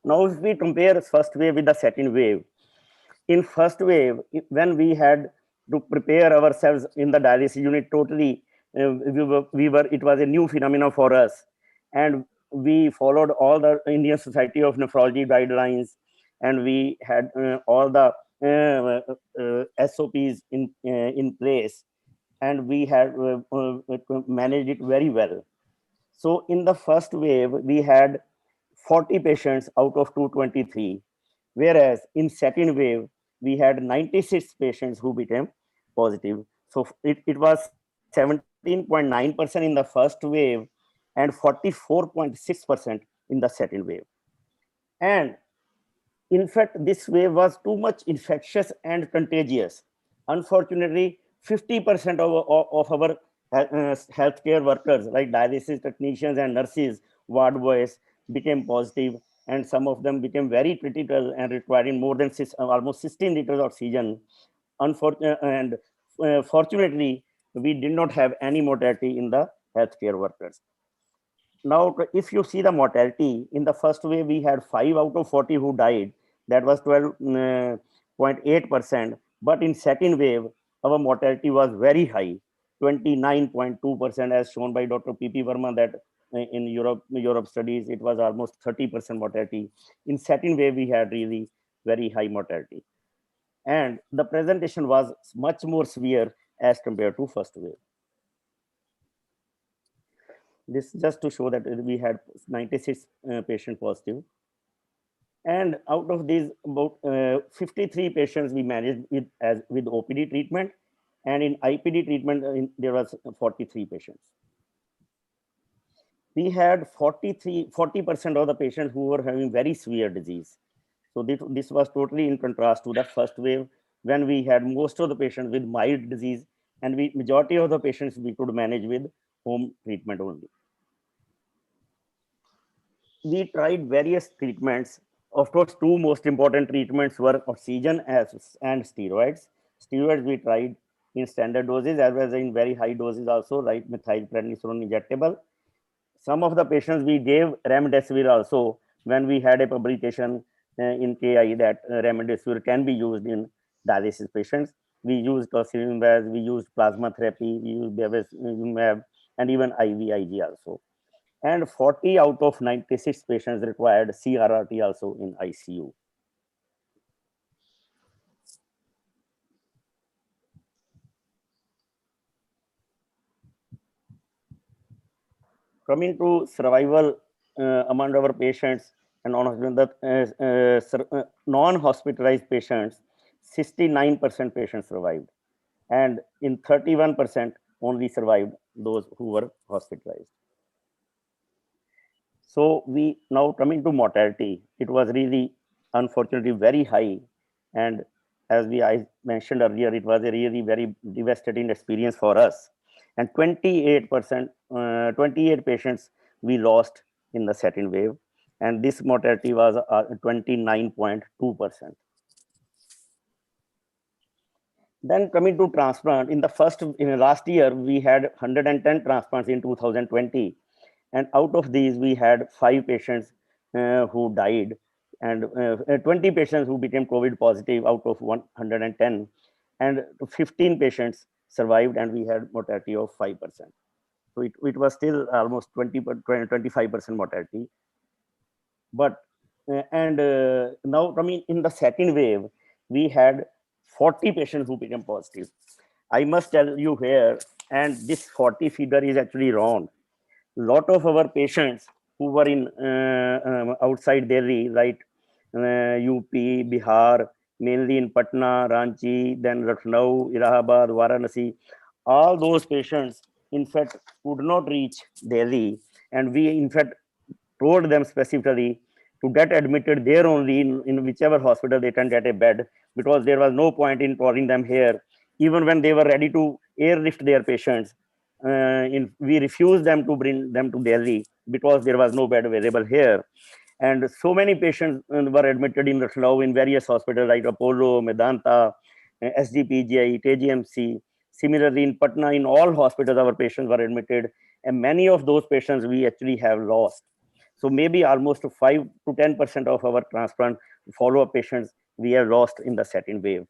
Now, if we compare first wave with the second wave, in first wave, when we had to prepare ourselves in the dialysis unit, totally, it was a new phenomenon for us. And we followed all the Indian Society of Nephrology guidelines, and we had all the SOPs in place, and we had managed it very well. So in the first wave, we had 40 patients out of 223, whereas in second wave, we had 96 patients who became positive. So it was 17.9% in the first wave and 44.6% in the second wave. And in fact, this wave was too much infectious and contagious. Unfortunately, 50% of our healthcare workers, like dialysis technicians and nurses, ward boys, became positive, and some of them became very critical and requiring more than almost 16 liters of oxygen. Fortunately, we did not have any mortality in the healthcare workers. Now, if you see the mortality, in the first wave, we had 5 out of 40 who died. That was 12.8%. But in second wave, our mortality was very high. 29.2%, as shown by Dr. P.P. Verma, that in Europe studies, it was almost 30% mortality. In second wave, we had really very high mortality. And the presentation was much more severe as compared to first wave. This just to show that we had 96 patient positive. And out of these, about 53 patients we managed with OPD treatment. And in IPD treatment, there was 43 patients. We had 40% of the patients who were having very severe disease. So this was totally in contrast to the first wave, when we had most of the patients with mild disease, and majority of the patients we could manage with home treatment only. We tried various treatments. Of course, two most important treatments were oxygen and steroids. Steroids we tried in standard doses as well as in very high doses also, like methylprednisolone injectable. Some of the patients we gave remdesivir also, when we had a publication in KI that remdesivir can be used in dialysis patients. We used tocilizumab, we used plasma therapy, we used bevacizumab, and even IVIG also. And 40 out of 96 patients required CRRT also in ICU. Coming to survival among our patients and non-hospitalized patients, 69% patients survived. And in 31% only survived those who were hospitalized. So we now coming to mortality, it was really unfortunately very high. And as I mentioned earlier, it was a really very devastating experience for us. And 28 patients we lost in the second wave. And this mortality was 29.2%. Then coming to transplant, in the last year, we had 110 transplants in 2020. And out of these, we had 5 patients who died and 20 patients who became COVID positive out of 110. And 15 patients survived, and we had mortality of 5%. So it was still almost 25% mortality. But, now coming in the second wave, we had 40 patients who became positive. I must tell you here, and this 40 figure is actually wrong. Lot of our patients who were in outside Delhi, like UP, Bihar, mainly in Patna, Ranchi, then Lucknow, Allahabad, Varanasi, all those patients, in fact, could not reach Delhi. And we, in fact, told them specifically to get admitted there only in whichever hospital they can get a bed, because there was no point in calling them here. Even when they were ready to airlift their patients, we refused them to bring them to Delhi because there was no bed available here. And so many patients were admitted in Lucknow in various hospitals like Apollo, Medanta, SGPGI, KGMC. Similarly, in Patna, in all hospitals, our patients were admitted. And many of those patients we actually have lost. So maybe almost 5 to 10% of our transplant follow-up patients we have lost in the second wave.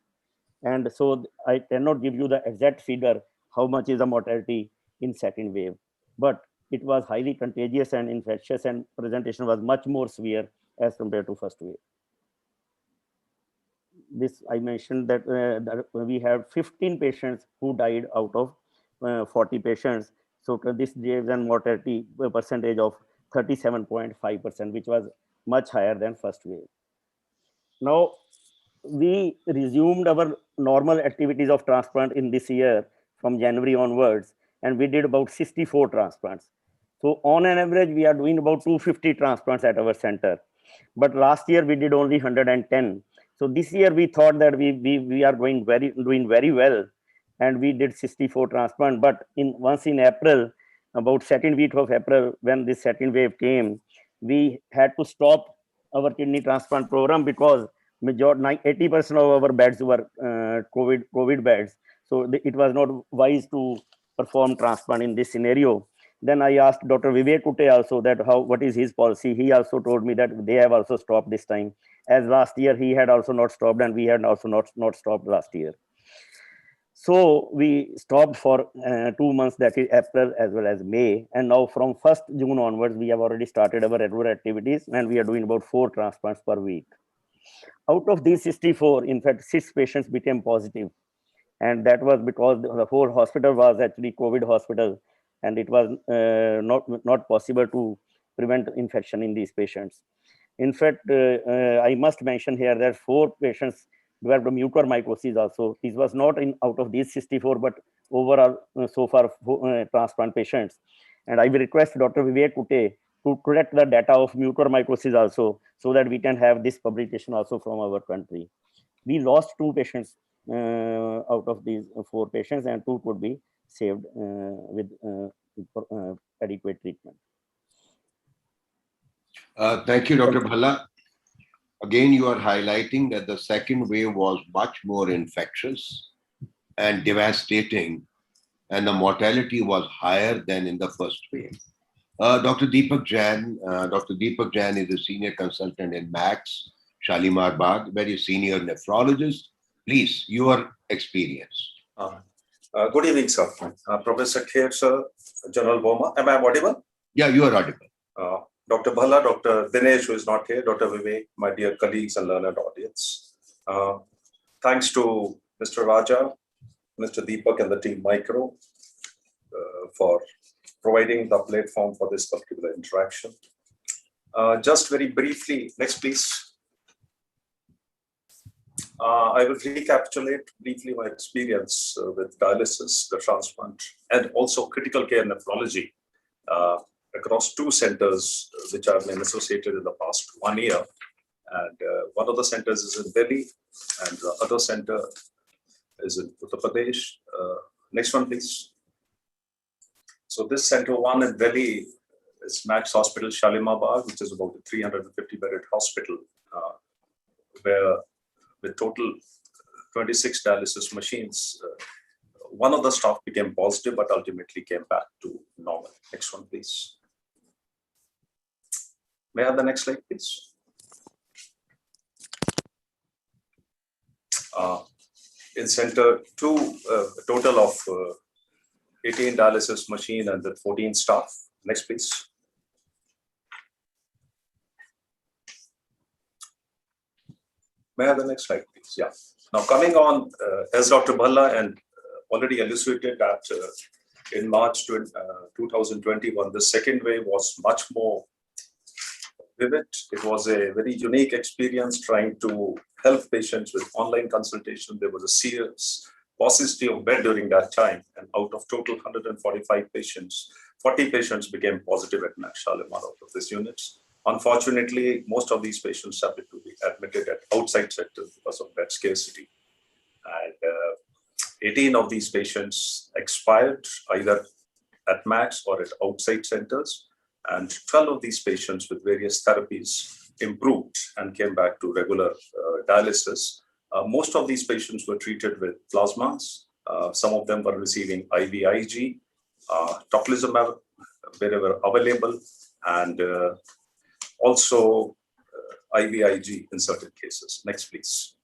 And so I cannot give you the exact figure, how much is the mortality in second wave, but it was highly contagious and infectious, and presentation was much more severe as compared to first wave. This I mentioned that, that we have 15 patients who died out of 40 patients. So this gives a mortality percentage of 37.5%, which was much higher than first wave. Now, we resumed our normal activities of transplant in this year from January onwards, and we did about 64 transplants. So on an average, we are doing about 250 transplants at our center. But last year we did only 110. So this year we thought that we are doing very well, and we did 64 transplants. But once in April, about second week of April, when this second wave came, we had to stop our kidney transplant program because 80% of our beds were COVID beds. So it was not wise to perform transplant in this scenario. Then I asked Dr. Vivek Kutte also that what is his policy. He also told me that they have also stopped this time. As last year, he had also not stopped, and we had also not stopped last year. So we stopped for 2 months, that is April as well as May. And now from 1st June onwards, we have already started our regular activities, and we are doing about 4 transplants per week. Out of these 64, in fact, 6 patients became positive. And that was because the whole hospital was actually COVID hospital, and it was not possible to prevent infection in these patients. In fact, I must mention here that 4 patients developed mucormycosis also. This was not out of these 64, but overall so far transplant patients. And I will request Dr. Vivek Kutte to collect the data of mucormycosis also, so that we can have this publication also from our country. We lost 2 patients out of these 4 patients, and 2 could be saved with adequate treatment. Thank you, Dr. Bhalla. Again, you are highlighting that the second wave was much more infectious and devastating, and the mortality was higher than in the first wave. Dr. Deepak Jain is a senior consultant in Max, Shalimar Bagh, very senior nephrologist. Please, your experience. Good evening, sir. Professor Kher, sir, General Boma. Am I audible? Yeah, you are audible. Dr. Bhalla, Dr. Dinesh, who is not here, Dr. Vivek, my dear colleagues and learned audience. Thanks to Mr. Raja, Mr. Deepak and the team Micro for providing the platform for this particular interaction. Just very briefly, next please. I will recapitulate briefly my experience with dialysis, the transplant, and also critical care nephrology across 2 centers which have been associated in the past 1 year. And one of the centers is in Delhi, and the other center is in Uttar Pradesh. Next one, please. So this center 1 in Delhi is Max Hospital, Shalimar Bagh, which is about a 350-bedded hospital, where with total 26 dialysis machines, one of the staff became positive, but ultimately came back to normal. Next one, please. May I have the next slide, please? In Center 2, a total of 18 dialysis machine and the 14 staff. Next, please. May I have the next slide, please? Yeah. Now, coming on, as Dr. Bhalla and already elucidated that in March 2021, the second wave was much more vivid. It was a very unique experience trying to help patients with online consultation. There was a serious paucity of bed during that time, and out of total 145 patients, 40 patients became positive at Max Shalimar out of these units. Unfortunately, most of these patients happened to be admitted at outside centers because of bed scarcity. And 18 of these patients expired either at Max or at outside centers. And 12 of these patients with various therapies improved and came back to regular dialysis. Most of these patients were treated with plasmas. Some of them were receiving IVIG, tocilizumab wherever available, and also IVIG in certain cases. Next, please.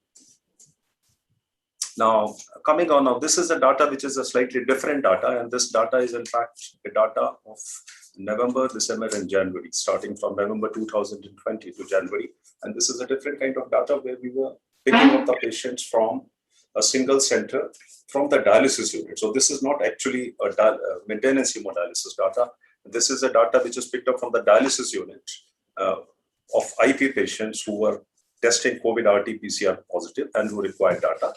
Now, coming on now, this is a data which is a slightly different data, and this data is in fact a data of November, December, and January, starting from November 2020 to January. And this is a different kind of data where we were picking up the patients from a single center from the dialysis unit. So this is not actually a maintenance hemodialysis data. This is a data which is picked up from the dialysis unit of IP patients who were testing COVID RT-PCR positive and who required data.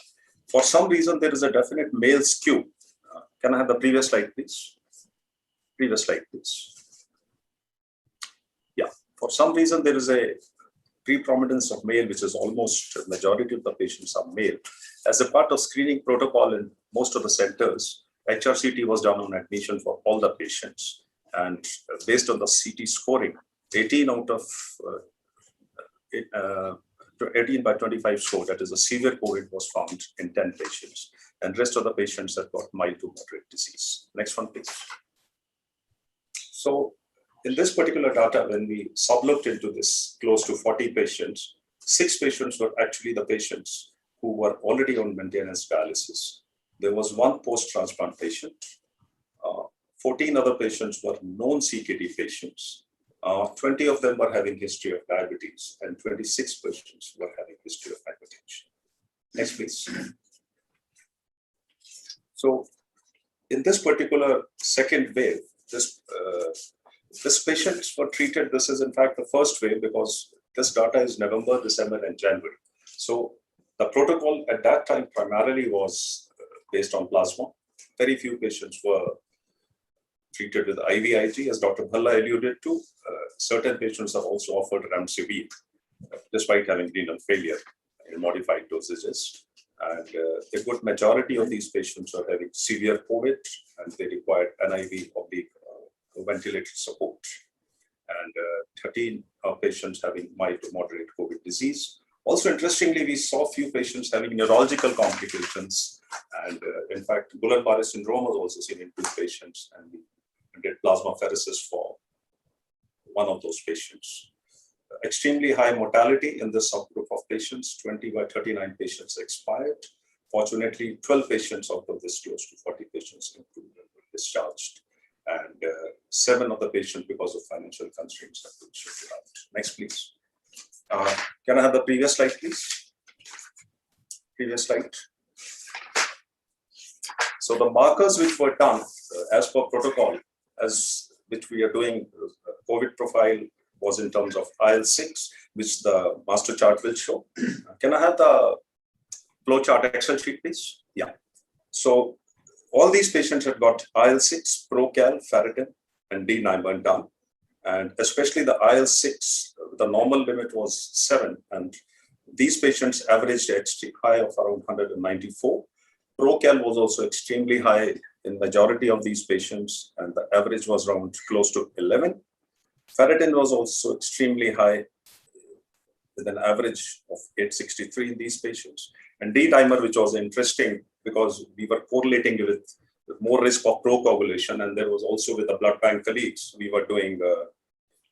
For some reason, there is a definite male skew. Can I have the previous slide, please? Previous slide, please. Yeah, for some reason, there is a predominance of male, which is almost majority of the patients are male. As a part of screening protocol in most of the centers, HRCT was done on admission for all the patients. And based on the CT scoring, 18 out of 18 by 25 score, that is a severe COVID, was found in 10 patients. And rest of the patients have got mild to moderate disease. Next one, please. So in this particular data, when we sublooked into this close to 40 patients, 6 patients were actually the patients who were already on maintenance dialysis. There was one post-transplant patient. 14 other patients were known CKD patients. 20 of them were having history of diabetes, and 26 patients were having history of hypertension. Next, please. So, in this particular second wave, this patients were treated. This is in fact the first wave because this data is November, December, and January. So the protocol at that time primarily was based on plasma. Very few patients were treated with IVIG, as Dr. Bhalla alluded to. Certain patients are also offered remdesivir, despite having renal failure in modified dosages. And a good majority of these patients are having severe COVID, and they required NIV oblique ventilator support. And 13 patients having mild to moderate COVID disease. Also, interestingly, we saw few patients having neurological complications. And in fact, Guillain-Barré syndrome was also seen in 2 patients, and we did plasmapheresis for one of those patients. Extremely high mortality in this subgroup of patients. 20 by 39 patients expired. Fortunately, 12 patients out of this close to 40 patients improved and were discharged. And 7 of the patients, because of financial constraints, have been shifted out. Next, please. Can I have the previous slide, please? Previous slide. So the markers which were done as per protocol, which we are doing, COVID profile was in terms of IL-6, which the master chart will show. Can I have the flow chart Excel sheet, please? Yeah. So all these patients had got IL-6, Procal, ferritin, and D-dimer done. And especially the IL-6, the normal limit was 7. And these patients averaged HT high of around 194. Procal was also extremely high in majority of these patients, and the average was around close to 11. Ferritin was also extremely high with an average of 863 in these patients. And D-dimer, which was interesting because we were correlating with more risk of procoagulation, and there was also with the blood bank colleagues, we were doing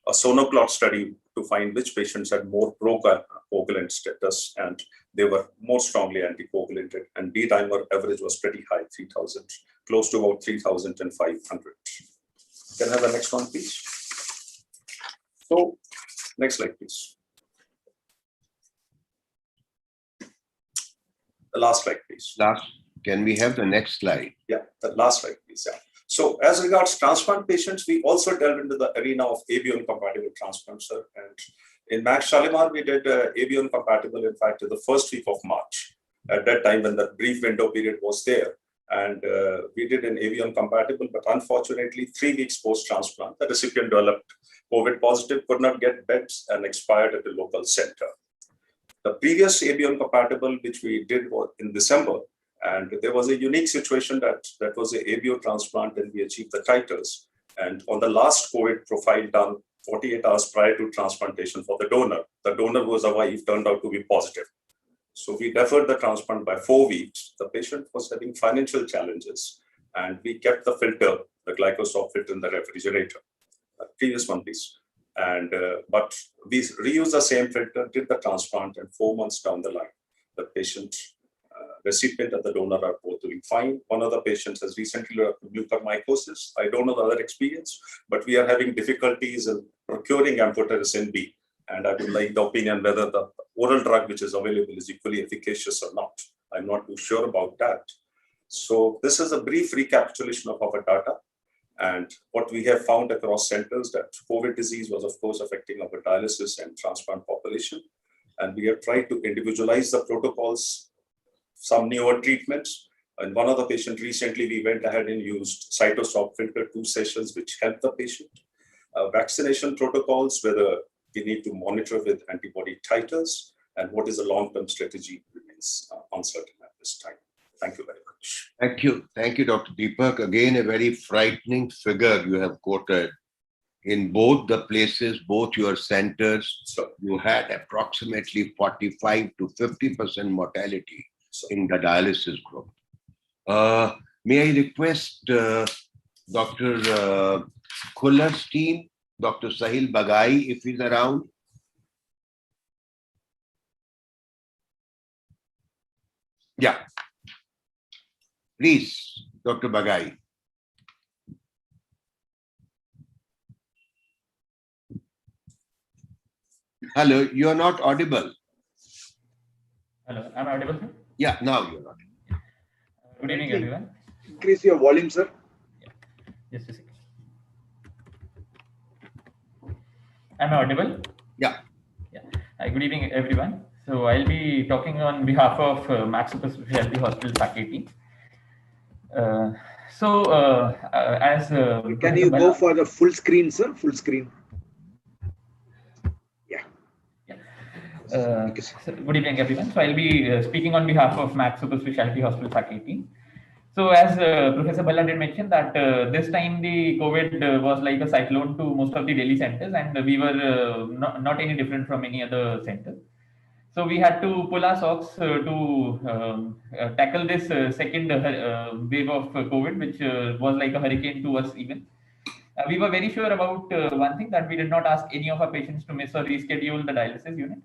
a sonoclot study to find which patients had more procoagulant status, and they were more strongly anticoagulated. And D-dimer average was pretty high, 3,000, close to about 3,500. Can I have the next one, please? So, next slide, please. The last slide, please. Can we have the next slide? Yeah, the last slide, please. Yeah. So, as regards transplant patients, we also delved into the arena of ABO-compatible transplants, sir. And in Max Shalimar, we did ABO-compatible, in fact, in the first week of March. At that time, when the brief window period was there, and we did an ABO-compatible, but unfortunately, 3 weeks post-transplant, the recipient developed COVID positive, could not get beds, and expired at the local center. The previous ABO-compatible, which we did was in December, and there was a unique situation that was a ABO transplant, and we achieved the titers. And on the last COVID profile done 48 hours prior to transplantation for the donor was a wife, turned out to be positive. So we deferred the transplant by 4 weeks. The patient was having financial challenges, and we kept the filter, the glycosol filter in the refrigerator. Previous one, please. And but we reused the same filter, did the transplant, and 4 months down the line, the patient, recipient and the donor are both doing fine. One of the patients has recently developed mucormycosis. I don't know the other experience, but we are having difficulties in procuring amphotericin B. And I would like the opinion whether the oral drug which is available is equally efficacious or not. I'm not too sure about that. So this is a brief recapitulation of our data. And what we have found across centers that COVID disease was, of course, affecting our dialysis and transplant population. And we have tried to individualize the protocols, some newer treatments. And one of the patients recently, we went ahead and used cytosol filter 2 sessions, which helped the patient. Vaccination protocols, whether we need to monitor with antibody titers, and what is the long-term strategy remains uncertain at this time. Thank you very much. Thank you. Thank you, Dr. Deepak. Again, a very frightening figure you have quoted. In both the places, both your centers, you had approximately 45 to 50% mortality in the dialysis group. May I request Dr. Khullar's team, Dr. Sahil Bagai, if he's around? Yeah. Please, Dr. Bagai. Hello, you are not audible. Hello, am I audible, sir? Yeah, now you're audible. Good evening, everyone. Increase your volume, sir. Just a second. Am I audible? Yeah. Yeah. Good evening, everyone. So I'll be talking on behalf of Max Super Specialty Hospital faculty. As Can Professor you go Bala- for the full screen, sir? Full screen. Good evening, everyone. So I'll be speaking on behalf of Max Super Specialty Hospital faculty. So as Professor Bala did mention that this time the COVID was like a cyclone to most of the Delhi centers, and we were not any different from any other center. So we had to pull our socks to tackle this second wave of COVID, which was like a hurricane to us even. We were very sure about one thing, that we did not ask any of our patients to miss or reschedule the dialysis unit.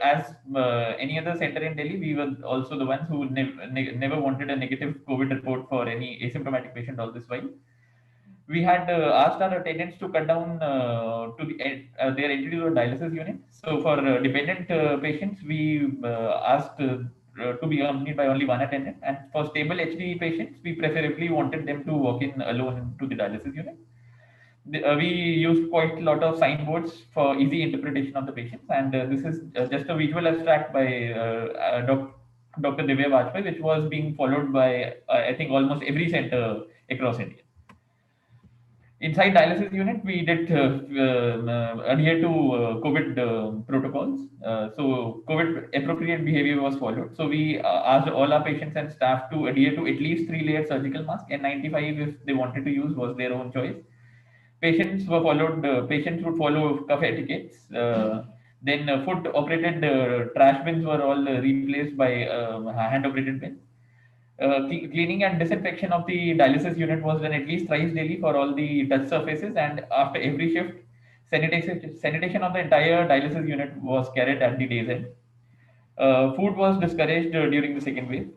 As any other center in Delhi, we were also the ones who never wanted a negative COVID report for any asymptomatic patient all this while. We had asked our attendants to cut down to their entry to the dialysis unit. So for dependent patients, we asked to be accompanied by only one attendant. And for stable HD patients, we preferably wanted them to walk in alone to the dialysis unit. We used quite a lot of signboards for easy interpretation of the patients. And this is just a visual abstract by Dr. Divya Vajpayee, which was being followed by, I think, almost every center across India. Inside dialysis unit, we did adhere to COVID protocols. So COVID appropriate behavior was followed. So we asked all our patients and staff to adhere to at least 3-layer surgical mask, and 95 if they wanted to use was their own choice. Patients were followed. Patients would follow cuff etiquettes. Then foot operated trash bins were all replaced by hand operated bins. Cleaning and disinfection of the dialysis unit was done at least thrice daily for all the touch surfaces, and after every shift, sanitation of the entire dialysis unit was carried at the day's end. Food was discouraged during the second wave.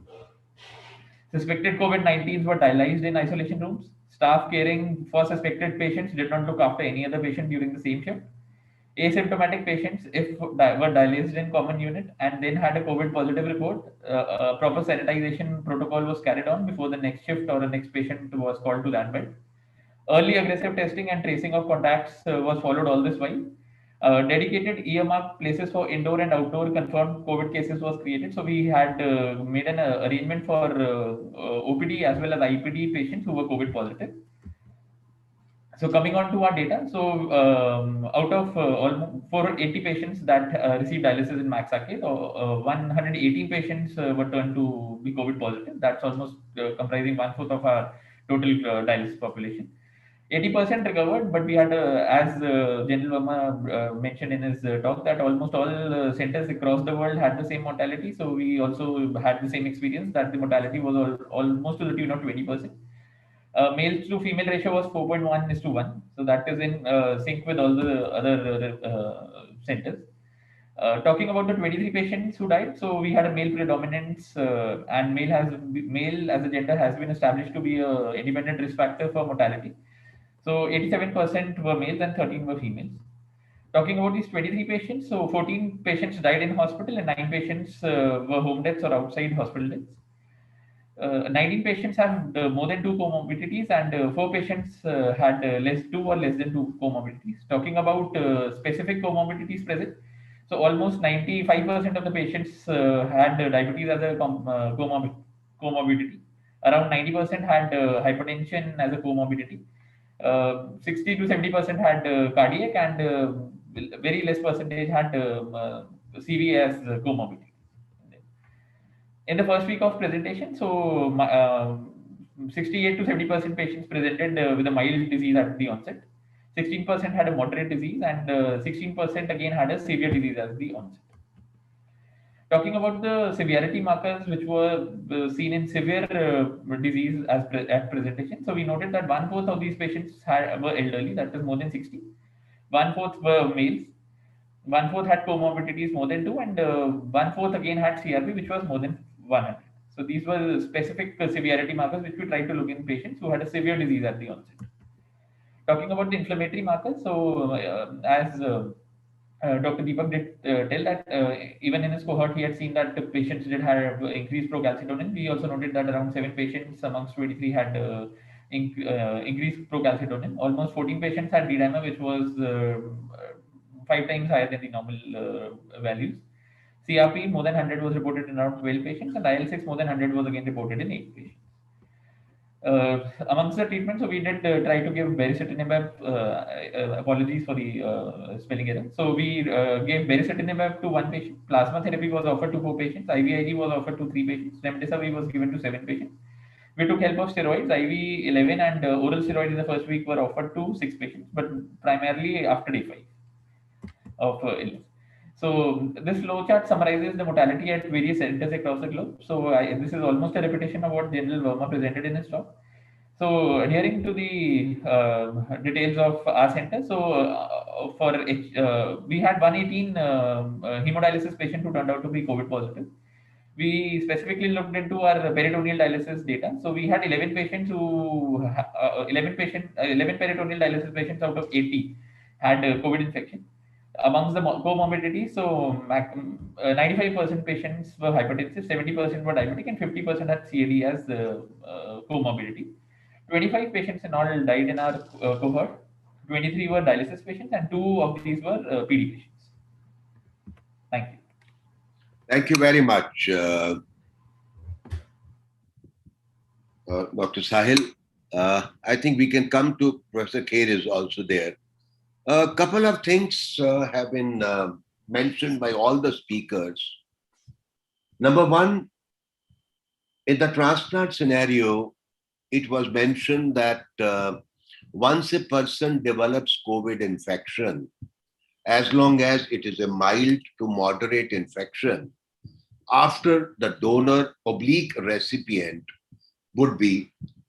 Suspected COVID-19s were dialyzed in isolation rooms. Staff caring for suspected patients did not look after any other patient during the same shift. Asymptomatic patients, if were dialyzed in common unit and then had a COVID positive report, a proper sanitization protocol was carried on before the next shift or the next patient was called to that bed. Early aggressive testing and tracing of contacts was followed all this while. Dedicated earmark places for indoor and outdoor confirmed COVID cases was created. So we had made an arrangement for OPD as well as IPD patients who were COVID positive. So coming on to our data, so out of almost 480 patients that received dialysis in Max Arcade, 118 patients were turned to be COVID positive. That's almost comprising 1/4 of our total dialysis population. 80% recovered, but we had, as General Verma mentioned in his talk, that almost all centers across the world had the same mortality. So we also had the same experience, that the mortality was almost to the tune of 20%. Males to female ratio was 4.1:1. So that is in sync with all the other centers. Talking about the 23 patients who died, so we had a male predominance, and male as a gender has been established to be an independent risk factor for mortality. So 87% were males and 13 were females. Talking about these 23 patients, so 14 patients died in hospital and 9 patients were home deaths or outside hospital deaths. 19 patients had more than 2 comorbidities, and 4 patients had 2 or less than 2 comorbidities. Talking about specific comorbidities present, so almost 95% of the patients had diabetes as a comorbidity. Around 90% had hypertension as a comorbidity. 60 to 70% had cardiac, and very less percentage had CV as comorbidity. In the first week of presentation, so 68 to 70% patients presented with a mild disease at the onset. 16% had a moderate disease, and 16% again had a severe disease at the onset. Talking about the severity markers which were seen in severe disease at presentation, so we noted that 1/4 of these patients were elderly, that is more than 60. 1/4 were males. 1/4 had comorbidities more than 2, and 1/4 again had CRP, which was more than 100. So these were specific severity markers which we tried to look in patients who had a severe disease at the onset. Talking about the inflammatory markers, so as Dr. Deepak did tell that even in his cohort, he had seen that the patients did have increased procalcitonin. We also noted that around 7 patients amongst 23 had increased procalcitonin. Almost 14 patients had D-dimer, which was 5 times higher than the normal values. CRP more than 100 was reported in around 12 patients, and IL-6 more than 100 was again reported in 8 patients. Amongst the treatments, so we did try to give baricitinib. Apologies for the spelling error. So we gave baricitinib to 1 patient. Plasma therapy was offered to 4 patients. IVIG was offered to 3 patients. Remdesivir was given to 7 patients. We took help of steroids. IV 11 and oral steroids in the first week were offered to 6 patients, but primarily after day 5 of illness. So this flow chart summarizes the mortality at various centers across the globe. So this is almost a repetition of what General Verma presented in his talk. So adhering to the details of our center, so we had 118 hemodialysis patients who turned out to be COVID positive. We specifically looked into our peritoneal dialysis data. So we had 11 patients who 11 peritoneal dialysis patients out of 80 had COVID infection. Amongst the comorbidities, so 95% patients were hypertensive, 70% were diabetic, and 50% had CAD as comorbidity. 25 patients in all died in our cohort. 23 were dialysis patients, and 2 of these were PD patients. Thank you. Thank you very much, Dr. Sahil. I think we can come to Professor Kher is also there. A couple of things have been mentioned by all the speakers. Number one, in the transplant scenario, it was mentioned that once a person develops COVID infection, as long as it is a mild to moderate infection, after the donor/recipient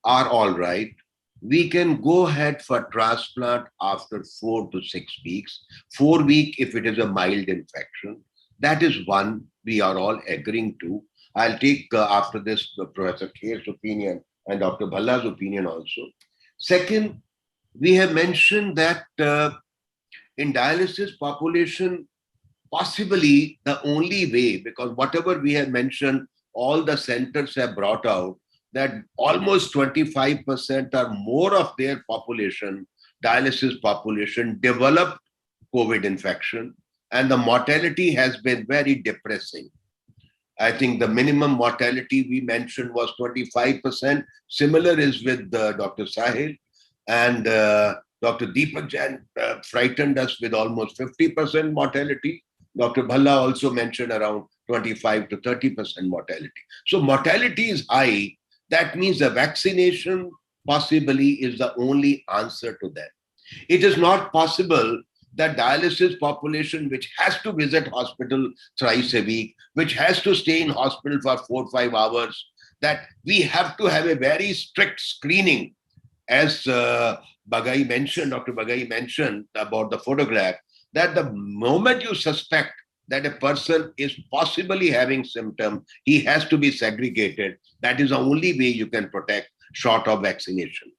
are all right, we can go ahead for transplant after 4 to 6 weeks. 4 weeks if it is a mild infection. That is one we are all agreeing to. I'll take after this Professor Kher's opinion and Dr. Bhalla's opinion also. Second, we have mentioned that in dialysis population, possibly the only way, because whatever we have mentioned, all the centers have brought out that almost 25% or more of their population, dialysis population, developed COVID infection, and the mortality has been very depressing. I think the minimum mortality we mentioned was 25%. Similar is with Dr. Sahil, and Dr. Deepak Jain frightened us with almost 50% mortality. Dr. Bhalla also mentioned around 25 to 30% mortality. So mortality is high. That means the vaccination possibly is the only answer to that. It is not possible that dialysis population, which has to visit hospital thrice a week, which has to stay in hospital for 4 or 5 hours, that we have to have a very strict screening. As Dr. Bagai mentioned about the photograph, that the moment you suspect that a person is possibly having symptom, he has to be segregated. That is the only way you can protect short of vaccination.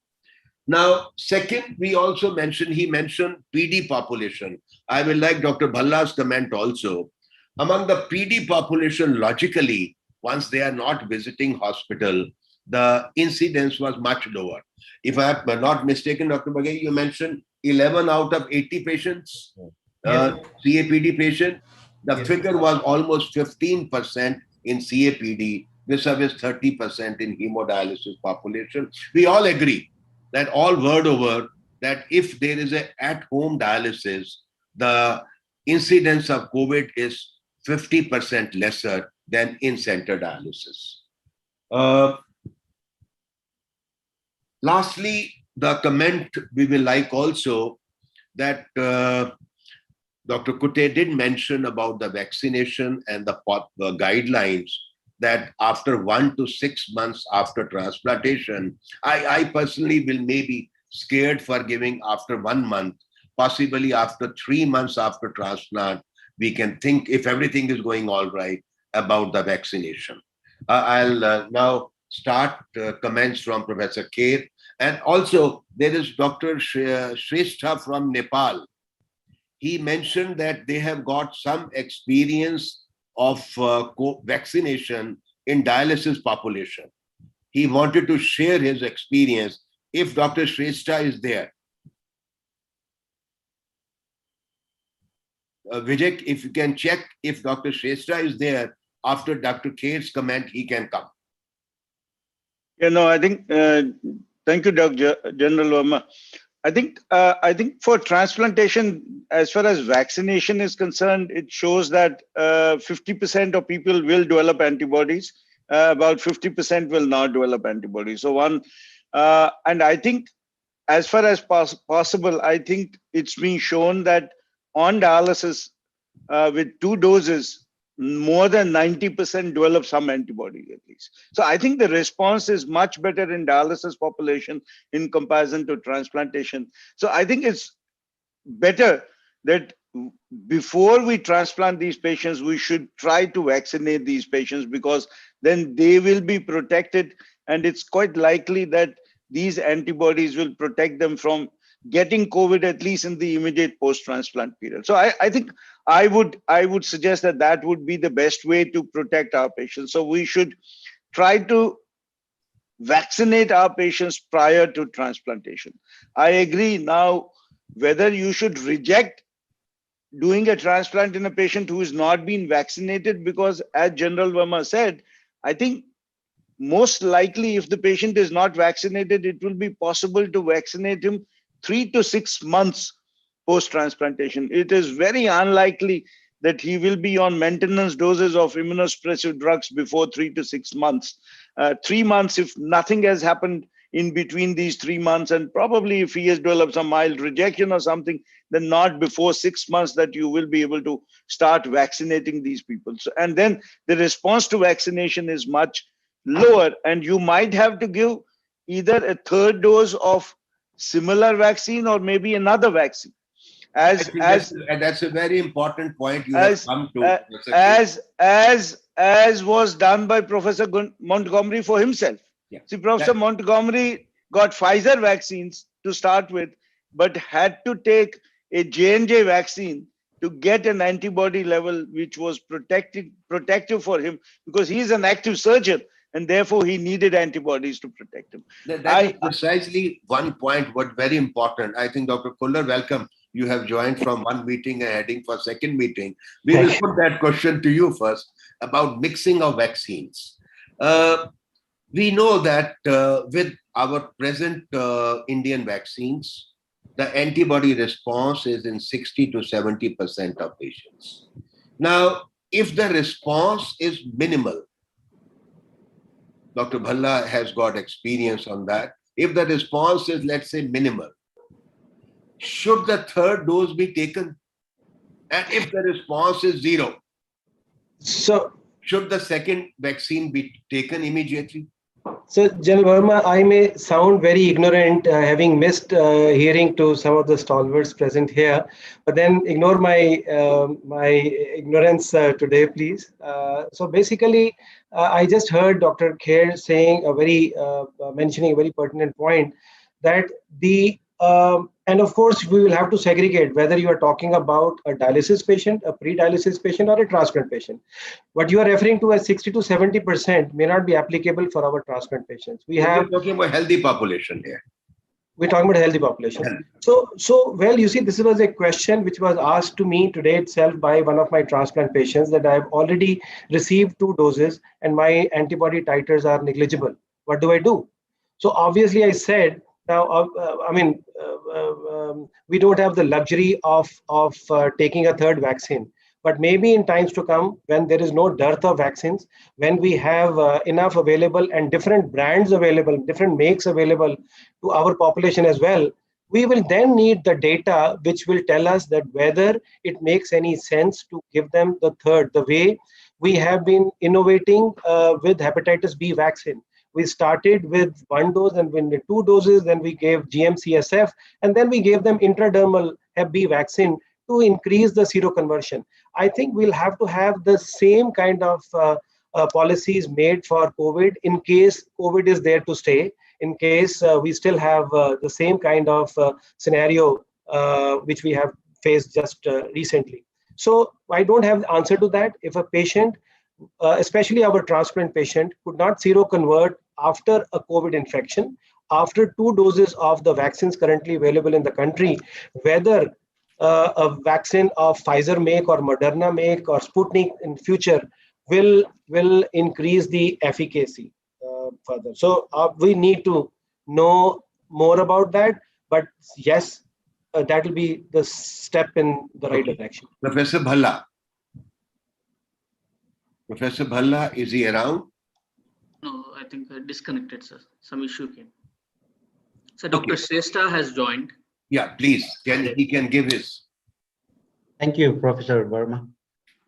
Now, second, he mentioned PD population. I will like Dr. Bhalla's comment also. Among the PD population, logically, once they are not visiting hospital, the incidence was much lower. If I am not mistaken, Dr. Bagai, you mentioned 11 out of 80 patients, CAPD patient. The figure was almost 15% in CAPD, vis-a-vis 30% in hemodialysis population. We all agree that all word over that if there is an at-home dialysis, the incidence of COVID is 50% lesser than in-center dialysis. Lastly, the comment we will like also that Dr. Kutte did mention about the vaccination and the guidelines that after 1 to 6 months after transplantation, I personally will maybe scared for giving after 1 month, possibly after 3 months after transplant, we can think if everything is going all right about the vaccination. I'll now start comments from Professor Kher. And also, there is Dr. Shrestha from Nepal. He mentioned that they have got some experience of vaccination in dialysis population. He wanted to share his experience. If Dr. Shrestha is there. Vijay, if you can check if Dr. Shrestha is there, after Dr. Kher's comment, he can come. Yeah, no, I think, thank you, Dr. General Verma. I think for transplantation, as far as vaccination is concerned, it shows that 50% of people will develop antibodies, about 50% will not develop antibodies. So and I think as far as possible, I think it's been shown that on dialysis with 2 doses, more than 90% develop some antibody at least. So I think the response is much better in dialysis population in comparison to transplantation. So I think it's better that before we transplant these patients, we should try to vaccinate these patients, because then they will be protected, and it's quite likely that these antibodies will protect them from getting COVID, at least in the immediate post-transplant period. So I think I would suggest that would be the best way to protect our patients. So we should try to vaccinate our patients prior to transplantation. I agree. Now, whether you should reject doing a transplant in a patient who is not been vaccinated, because as General Verma said, I think most likely if the patient is not vaccinated, it will be possible to vaccinate him 3 to 6 months post-transplantation. It is very unlikely that he will be on maintenance doses of immunosuppressive drugs before 3 to 6 months. 3 months, if nothing has happened in between these 3 months, and probably if he has developed some mild rejection or something, then not before 6 months that you will be able to start vaccinating these people. So, and then the response to vaccination is much lower, and you might have to give either a 3rd dose of similar vaccine or maybe another vaccine. That's a very important point you have come to. As was done by Professor Montgomery for himself. Yeah. See, Professor Montgomery got Pfizer vaccines to start with, but had to take a J&J vaccine to get an antibody level which was protective for him, because he's an active surgeon, and therefore he needed antibodies to protect him. That is precisely one point, but very important. I think, Dr. Kuller, welcome. You have joined from one meeting and heading for second meeting. We will put that question to you first about mixing of vaccines. We know that with our present Indian vaccines, the antibody response is in 60 to 70% of patients. Now, if the response is minimal, Dr. Bhalla has got experience on that. If the response is, let's say, minimal, should the 3rd dose be taken? And if the response is 0, so should the 2nd vaccine be taken immediately? So, General Verma, I may sound very ignorant, having missed hearing to some of the stalwarts present here, but then ignore my my ignorance today, please. So basically, I just heard Dr. Kher saying mentioning a very pertinent point, that the and of course, we will have to segregate whether you are talking about a dialysis patient, a pre-dialysis patient, or a transplant patient. What you are referring to as 60 to 70% may not be applicable for our transplant patients. We're talking about healthy population here. We're talking about healthy population. So well, you see, this was a question which was asked to me today itself by one of my transplant patients, that I've already received 2 doses and my antibody titers are negligible. What do I do? So obviously, I said, now, we don't have the luxury of taking a 3rd vaccine, but maybe in times to come, when there is no dearth of vaccines, when we have enough available and different brands available, different makes available to our population as well, we will then need the data which will tell us that whether it makes any sense to give them the 3rd, the way we have been innovating with hepatitis B vaccine. We started with 1 dose, and when the 2 doses, then we gave GM-CSF, and then we gave them intradermal Hep B vaccine to increase the seroconversion. I think we'll have to have the same kind of policies made for COVID in case COVID is there to stay, in case we still have the same kind of scenario which we have faced just recently. So I don't have the answer to that. If a patient, especially our transplant patient, could not seroconvert after a COVID infection, after 2 doses of the vaccines currently available in the country, whether a vaccine of Pfizer make or Moderna make or Sputnik in future will increase the efficacy further. So we need to know more about that. But yes, that will be the step in the right direction. Professor Bhalla. Professor Bhalla, is he around? No, I think I disconnected, sir. Some issue came. So Dr. Shrestha has joined. Yeah, please. He can give his. Thank you, Professor Verma.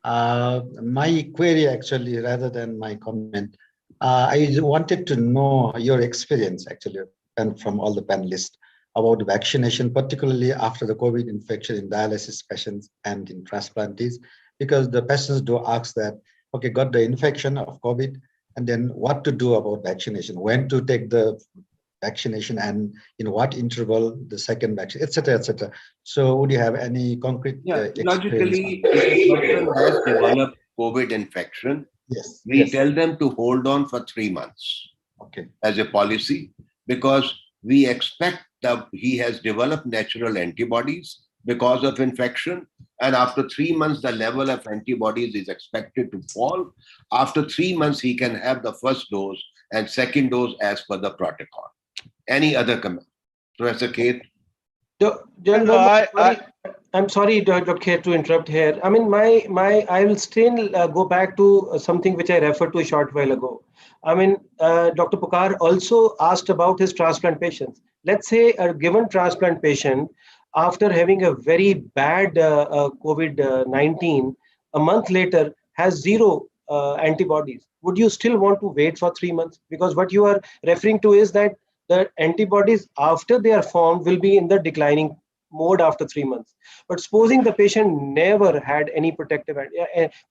My query actually, rather than my comment, I wanted to know your experience actually, and from all the panelists, about vaccination, particularly after the COVID infection in dialysis patients and in transplantees, because the patients do ask that, okay, got the infection of COVID, and then what to do about vaccination, when to take the vaccination, and in what interval the second vaccine, etc., etc. So would you have any concrete logically, if a person has developed COVID infection, yes, we tell them to hold on for 3 months as a policy, because we expect that he has developed natural antibodies because of infection, and after 3 months the level of antibodies is expected to fall. After 3 months he can have the first dose and second dose as per the protocol. Any other comment? Professor Kate? I'm sorry, Dr. Kate, to interrupt here. I mean, I will still go back to something which I referred to a short while ago. I mean, Dr. Pukar also asked about his transplant patients. Let's say a given transplant patient, after having a very bad COVID-19, a month later has zero antibodies. Would you still want to wait for 3 months? Because what you are referring to is that the antibodies after they are formed will be in the declining mode after 3 months. But supposing the patient never had any protective,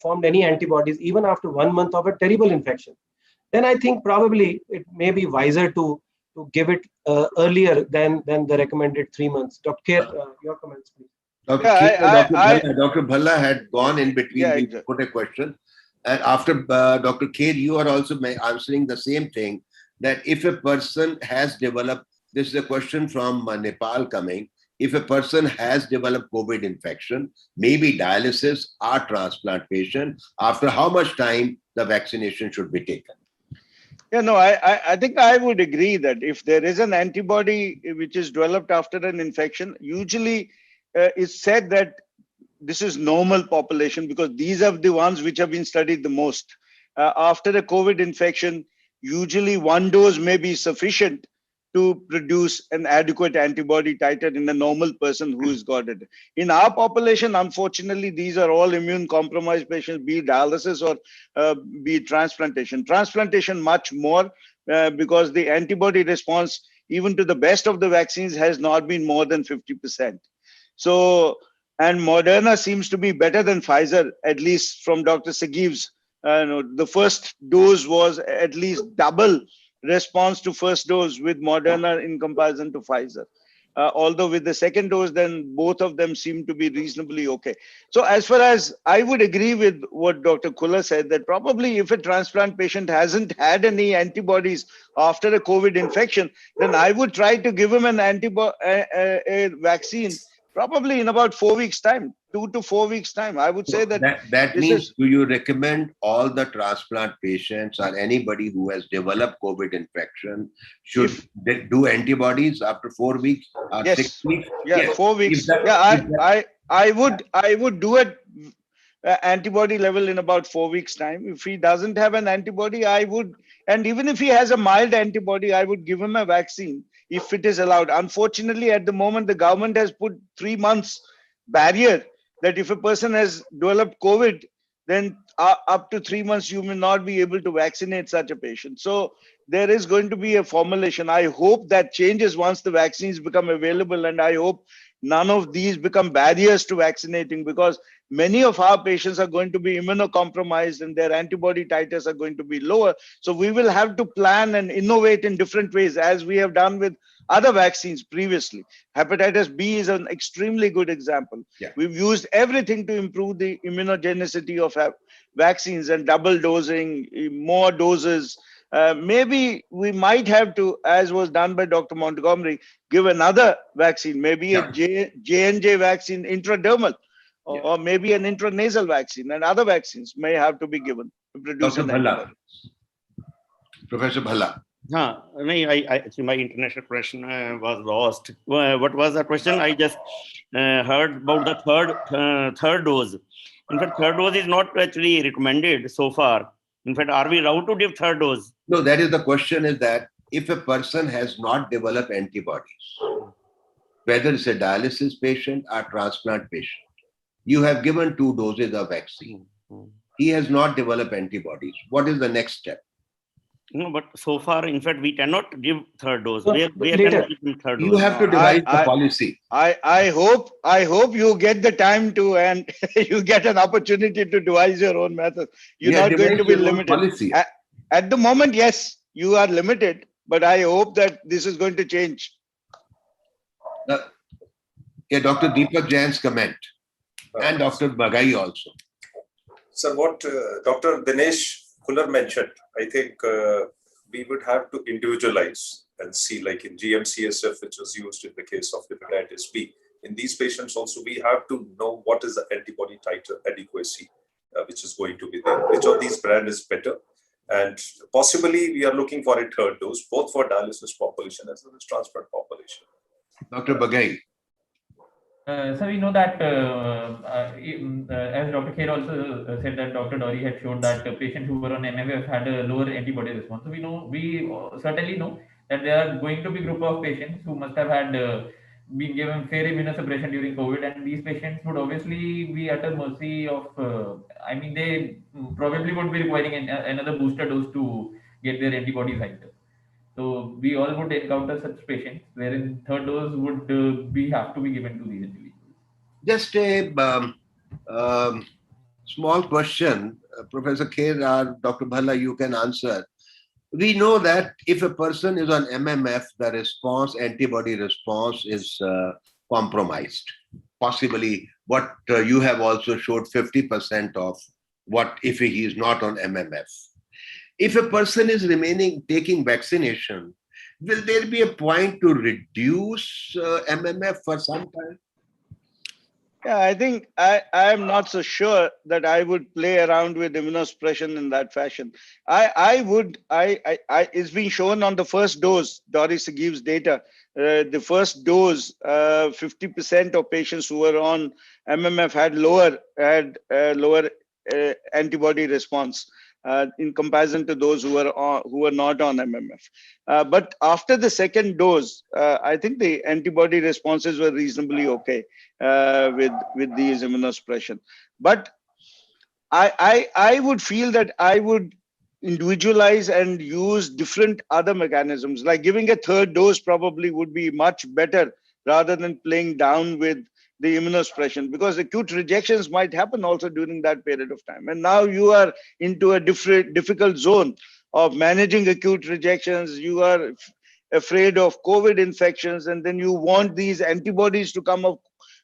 formed any antibodies even after 1 month of a terrible infection, then I think probably it may be wiser to give it earlier than the recommended 3 months. Dr. Kher, your comments, please. Dr. Bhalla had gone in between. He put a question. And after Dr. Kher, you are also answering the same thing, that if a person has developed, this is a question from Nepal coming, if a person has developed COVID infection, maybe dialysis or transplant patient, after how much time the vaccination should be taken? Yeah, no, I think I would agree that if there is an antibody which is developed after an infection, usually it's said that this is normal population, because these are the ones which have been studied the most. After a COVID infection, usually 1 dose may be sufficient to produce an adequate antibody titer in a normal person who has got it. In our population, unfortunately, these are all immune compromised patients, be it dialysis or be it transplantation. Transplantation much more because the antibody response, even to the best of the vaccines, has not been more than 50%. So, and Moderna seems to be better than Pfizer, at least from Dr. Sagiv's. The first dose was at least double response to first dose with Moderna in comparison to Pfizer. Although with the second dose, then both of them seem to be reasonably okay. So as far as I would agree with what Dr. Kula said, that probably if a transplant patient hasn't had any antibodies after a COVID infection, then I would try to give him an a vaccine probably in about 4 weeks' time, 2 to 4 weeks' time. I would say that means, do you recommend all the transplant patients or anybody who has developed COVID infection should do antibodies after 4 weeks or 6 weeks? Yeah, 4 weeks. I would do it antibody level in about 4 weeks' time. If he doesn't have an antibody, I would, and even if he has a mild antibody, I would give him a vaccine if it is allowed. Unfortunately, at the moment, the government has put 3 months barrier that if a person has developed COVID, then up to 3 months, you may not be able to vaccinate such a patient. So there is going to be a formulation. I hope that changes once the vaccines become available, and I hope none of these become barriers to vaccinating, because many of our patients are going to be immunocompromised and their antibody titers are going to be lower. So we will have to plan and innovate in different ways, as we have done with other vaccines previously. Hepatitis B is an extremely good example. Yeah. We've used everything to improve the immunogenicity of vaccines and double dosing, more doses. Maybe we might have to, as was done by Dr. Montgomery, give another vaccine, maybe a J&J vaccine intradermal, or maybe an intranasal vaccine, and other vaccines may have to be given to produce Dr. an Bhalla. antibody. Professor Bhalla. Actually, my international question was lost. What was the question? I just heard about the third dose. In fact, third dose is not actually recommended so far. In fact, are we allowed to give third dose? No, that is the question, is that if a person has not developed antibodies, whether it's a dialysis patient or transplant patient, you have given 2 doses of vaccine. He has not developed antibodies. What is the next step? No, but so far, in fact, we cannot give third dose. So, Where later. can we give third You dose? have to devise the policy. I hope you get the time to, and you get an opportunity to devise your own method. You're not going to be limited. Policy. At the moment, yes, you are limited, but I hope that this is going to change. Dr. Deepak Jain's comment, and Dr. Bagai also. Sir, what Dr. Dinesh Kular mentioned, I think we would have to individualize and see, like in GMCSF, which was used in the case of hepatitis B. In these patients also, we have to know what is the antibody titer adequacy, which is going to be there. Which of these brand is better? And possibly we are looking for a third dose, both for dialysis population as well as transplant population. Dr. Bagai. So we know that, as Dr. Kher also said, that Dr. Dori had showed that patients who were on MMF had a lower antibody response. So we certainly know that there are going to be group of patients who must have had been given fair immunosuppression during COVID, and these patients would obviously be at the mercy of, they probably would be requiring another booster dose to get their antibodies higher. So we all would encounter such patients wherein third dose would have to be given to these individuals. Just a small question, Professor Kher or Dr. Bhalla, you can answer. We know that if a person is on MMF, the antibody response is compromised. Possibly what you have also showed 50% of what if he is not on MMF. If a person is taking vaccination, will there be a point to reduce MMF for some time? Yeah, I think I am not so sure that I would play around with immunosuppression in that fashion. It's been shown on the first dose. Doris gives data. The first dose, 50% of patients who were on MMF had lower antibody response in comparison to those who were not on MMF. But after the second dose, I think the antibody responses were reasonably okay with these immunosuppression. But I would feel that I would individualize and use different other mechanisms. Like giving a third dose probably would be much better rather than playing down with the immunosuppression, because acute rejections might happen also during that period of time. And now you are into a difficult zone of managing acute rejections. You are afraid of COVID infections, and then you want these antibodies to come up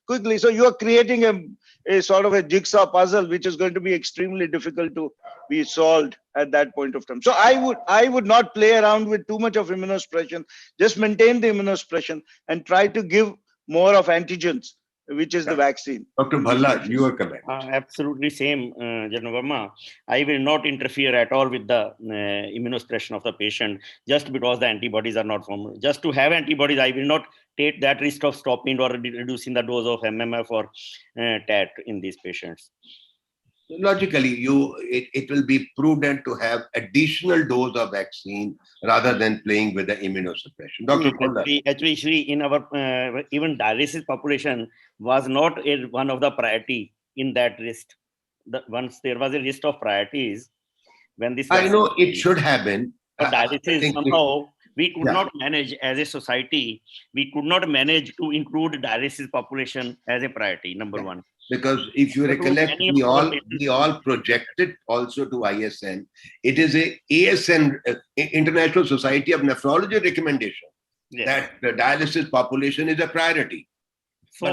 quickly. So you are creating a sort of a jigsaw puzzle, which is going to be extremely difficult to be solved at that point of time. So I would not play around with too much of immunosuppression. Just maintain the immunosuppression and try to give more of antigens, which is the vaccine. Dr. Bhalla, you are correct. Absolutely same, General Verma. I will not interfere at all with the immunosuppression of the patient just because the antibodies are not formed. Just to have antibodies, I will not take that risk of stopping or reducing the dose of MMF or TAT in these patients. Logically, it will be prudent to have additional dose of vaccine rather than playing with the immunosuppression. Dr. Actually, in our even dialysis population was not one of the priority in that list. Once there was a list of priorities when this. I know it should have been. But dialysis somehow we could not manage as a society. We could not manage to include dialysis population as a priority. Number one. Because if you recollect, we all projected also to ISN. It is a ASN, International Society of Nephrology recommendation, that the dialysis population is a priority. So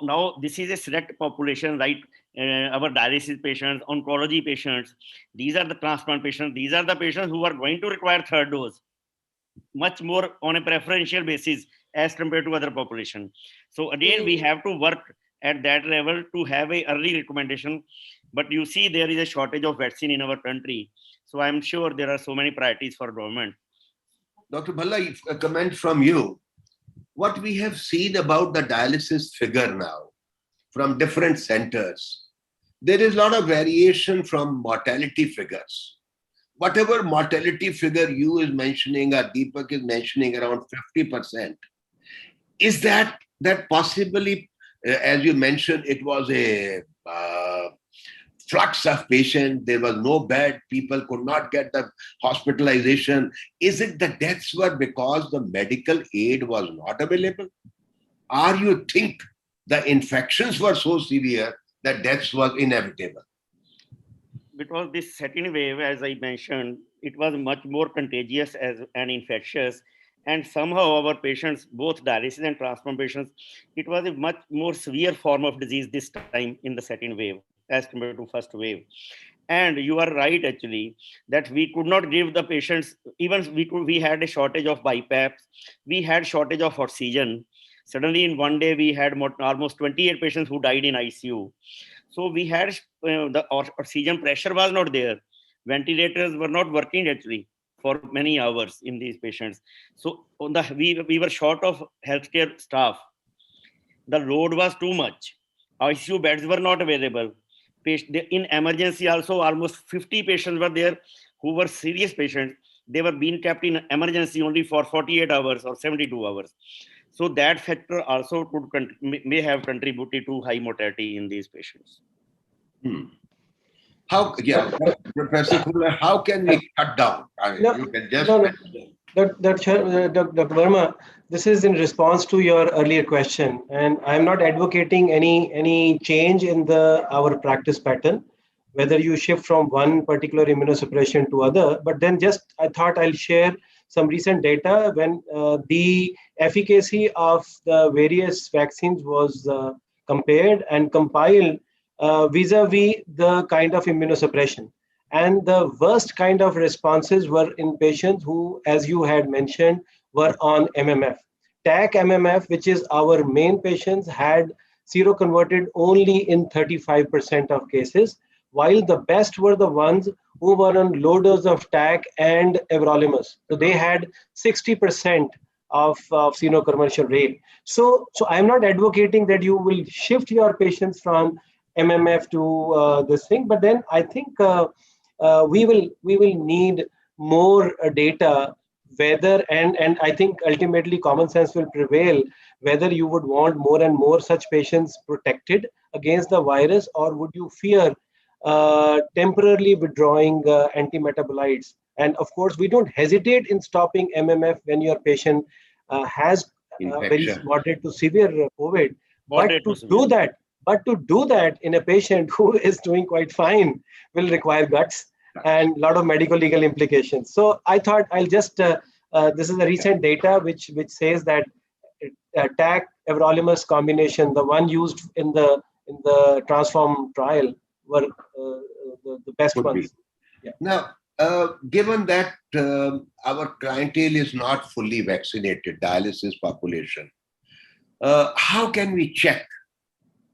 now this is a select population, right? Our dialysis patients, oncology patients, these are the transplant patients. These are the patients who are going to require third dose, much more on a preferential basis as compared to other population. So again, we have to work at that level to have a early recommendation. But you see, there is a shortage of vaccine in our country. So I'm sure there are so many priorities for government. Dr. Bhalla, a comment from you. What we have seen about the dialysis figure now from different centers, there is a lot of variation from mortality figures. Whatever mortality figure you is mentioning or Deepak is mentioning, around 50%, is that possibly, as you mentioned, it was a flux of patients, there was no bed, people could not get the hospitalization. Is it the deaths were because the medical aid was not available? Or you think the infections were so severe that deaths was inevitable? Because this second wave, as I mentioned, it was much more contagious and infectious. And somehow our patients, both dialysis and transplant patients, it was a much more severe form of disease this time in the second wave as compared to first wave. And you are right, actually, that we could not give the patients, even we had a shortage of BiPAP, we had shortage of oxygen. Suddenly in one day, we had almost 28 patients who died in ICU. So we had the oxygen pressure was not there. Ventilators were not working actually for many hours in these patients. So we were short of healthcare staff. The load was too much. ICU beds were not available. In emergency also, almost 50 patients were there who were serious patients. They were being kept in emergency only for 48 hours or 72 hours. So that factor also may have contributed to high mortality in these patients. Professor Khula, how can we cut down? I mean, you can just... Dr. Verma, this is in response to your earlier question, and I'm not advocating any change in our practice pattern, whether you shift from one particular immunosuppression to other. But then I thought I'll share some recent data when the efficacy of the various vaccines was compared and compiled vis-a-vis the kind of immunosuppression. And the worst kind of responses were in patients who, as you had mentioned, were on MMF. TAC MMF, which is our main patients, had seroconverted only in 35% of cases, while the best were the ones who were on low dose of TAC and everolimus. So they had 60% of seroconversion rate. So I'm not advocating that you will shift your patients from MMF to this thing, but then I think we will need more data, whether and I think ultimately common sense will prevail, whether you would want more and more such patients protected against the virus, or would you fear temporarily withdrawing antimetabolites. And of course, we don't hesitate in stopping MMF when your patient has very moderate to severe COVID. But to do that in a patient who is doing quite fine will require guts and a lot of medical legal implications. So I thought I'll just, this is a recent data which says that TAC everolimus combination, the one used in the Transform trial, were the best ones. Yeah. Now, given that our clientele is not fully vaccinated, dialysis population, how can we check?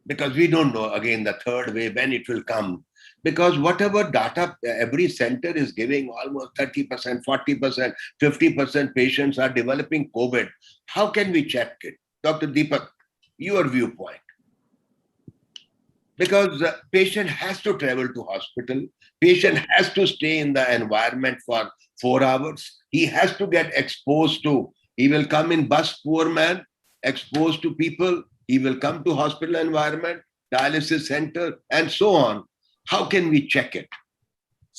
Because we don't know, again, the third wave, when it will come. Because whatever data every center is giving, almost 30%, 40%, 50% patients are developing COVID. How can we check it? Dr. Deepak, your viewpoint. Because the patient has to travel to hospital. Patient has to stay in the environment for 4 hours. He has to get exposed to, he will come in bus, poor man, exposed to people. He will come to hospital environment, dialysis center, and so on. How can we check it?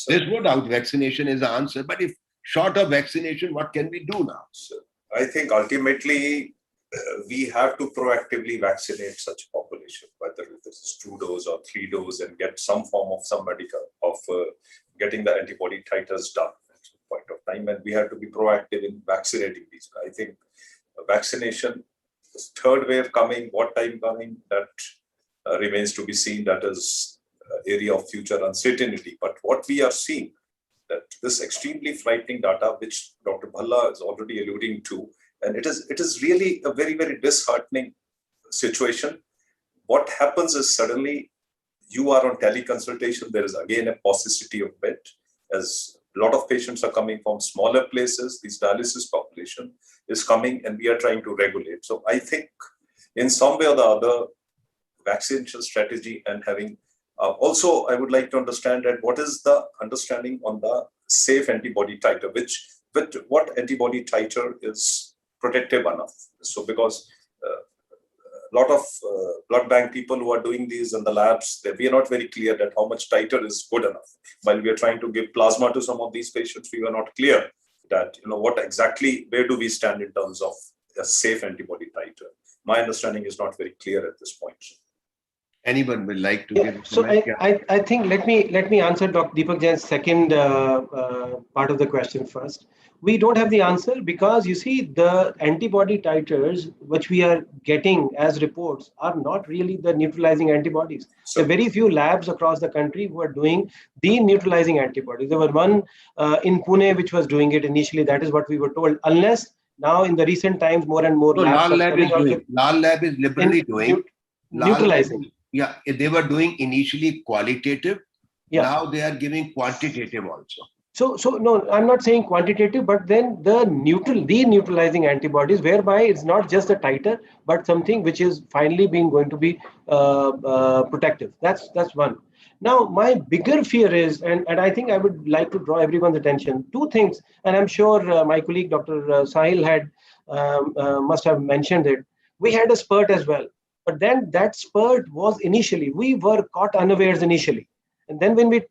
There's no doubt vaccination is the answer, but if short of vaccination, what can we do now? I think ultimately we have to proactively vaccinate such population, whether it is 2 dose or 3 dose, and get some form of getting the antibody titers done at some point of time. And we have to be proactive in vaccinating these. I think vaccination, this third wave coming, what time coming, that remains to be seen. That is area of future uncertainty. But what we are seeing, that this extremely frightening data, which Dr. Bhalla is already alluding to, and it is really a very, very disheartening situation. What happens is suddenly you are on teleconsultation. There is again a paucity of bed, as a lot of patients are coming from smaller places. This dialysis population is coming, and we are trying to regulate. So I think in some way or the other, vaccination strategy and having also, I would like to understand that what is the understanding on the safe antibody titer, what antibody titer is protective enough. So because a lot of blood bank people who are doing these in the labs, we are not very clear that how much titer is good enough. While we are trying to give plasma to some of these patients, we are not clear that, what exactly, where do we stand in terms of a safe antibody titer. My understanding is not very clear at this point. Anyone will like to give? So I think let me answer Dr. Deepak Jain's second part of the question first. We don't have the answer because you see the antibody titers which we are getting as reports are not really the neutralizing antibodies. There are very few labs across the country who are doing the neutralizing antibodies. There was one in Pune which was doing it initially. That is what we were told. Unless now in the recent times more and more labs Lal Lab is liberally doing neutralizing. Yeah, they were doing initially qualitative. Yeah. Now they are giving quantitative also. So no, I'm not saying quantitative, but then the neutralizing antibodies, whereby it's not just a titer, but something which is finally going to be protective. That's one. Now, my bigger fear is, and I think I would like to draw everyone's attention, two things, and I'm sure my colleague Dr. Sahil had must have mentioned it. We had a spurt as well. But then that spurt was initially, we were caught unawares initially. And then when we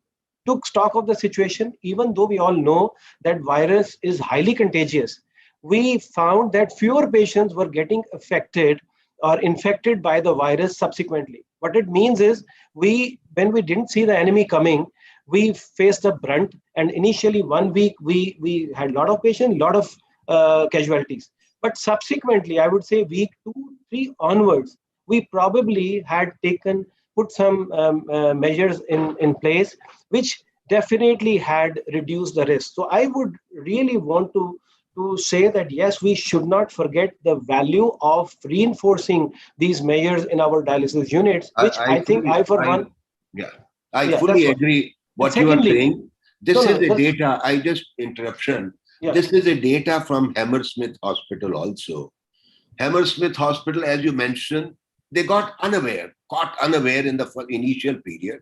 took stock of the situation, even though we all know that virus is highly contagious, we found that fewer patients were getting affected or infected by the virus subsequently. What it means is, when we didn't see the enemy coming, we faced a brunt. And initially 1 week, we had a lot of patients, a lot of casualties. But subsequently, I would say week 2, 3 onwards, we probably had put some measures in place, which definitely had reduced the risk. So I would really want to say that, yes, we should not forget the value of reinforcing these measures in our dialysis units, which I fully agree what you are saying. This is the data, I just interruption. Yeah. This is a data from Hammersmith Hospital also. Hammersmith Hospital, as you mentioned, they got caught unaware in the initial period,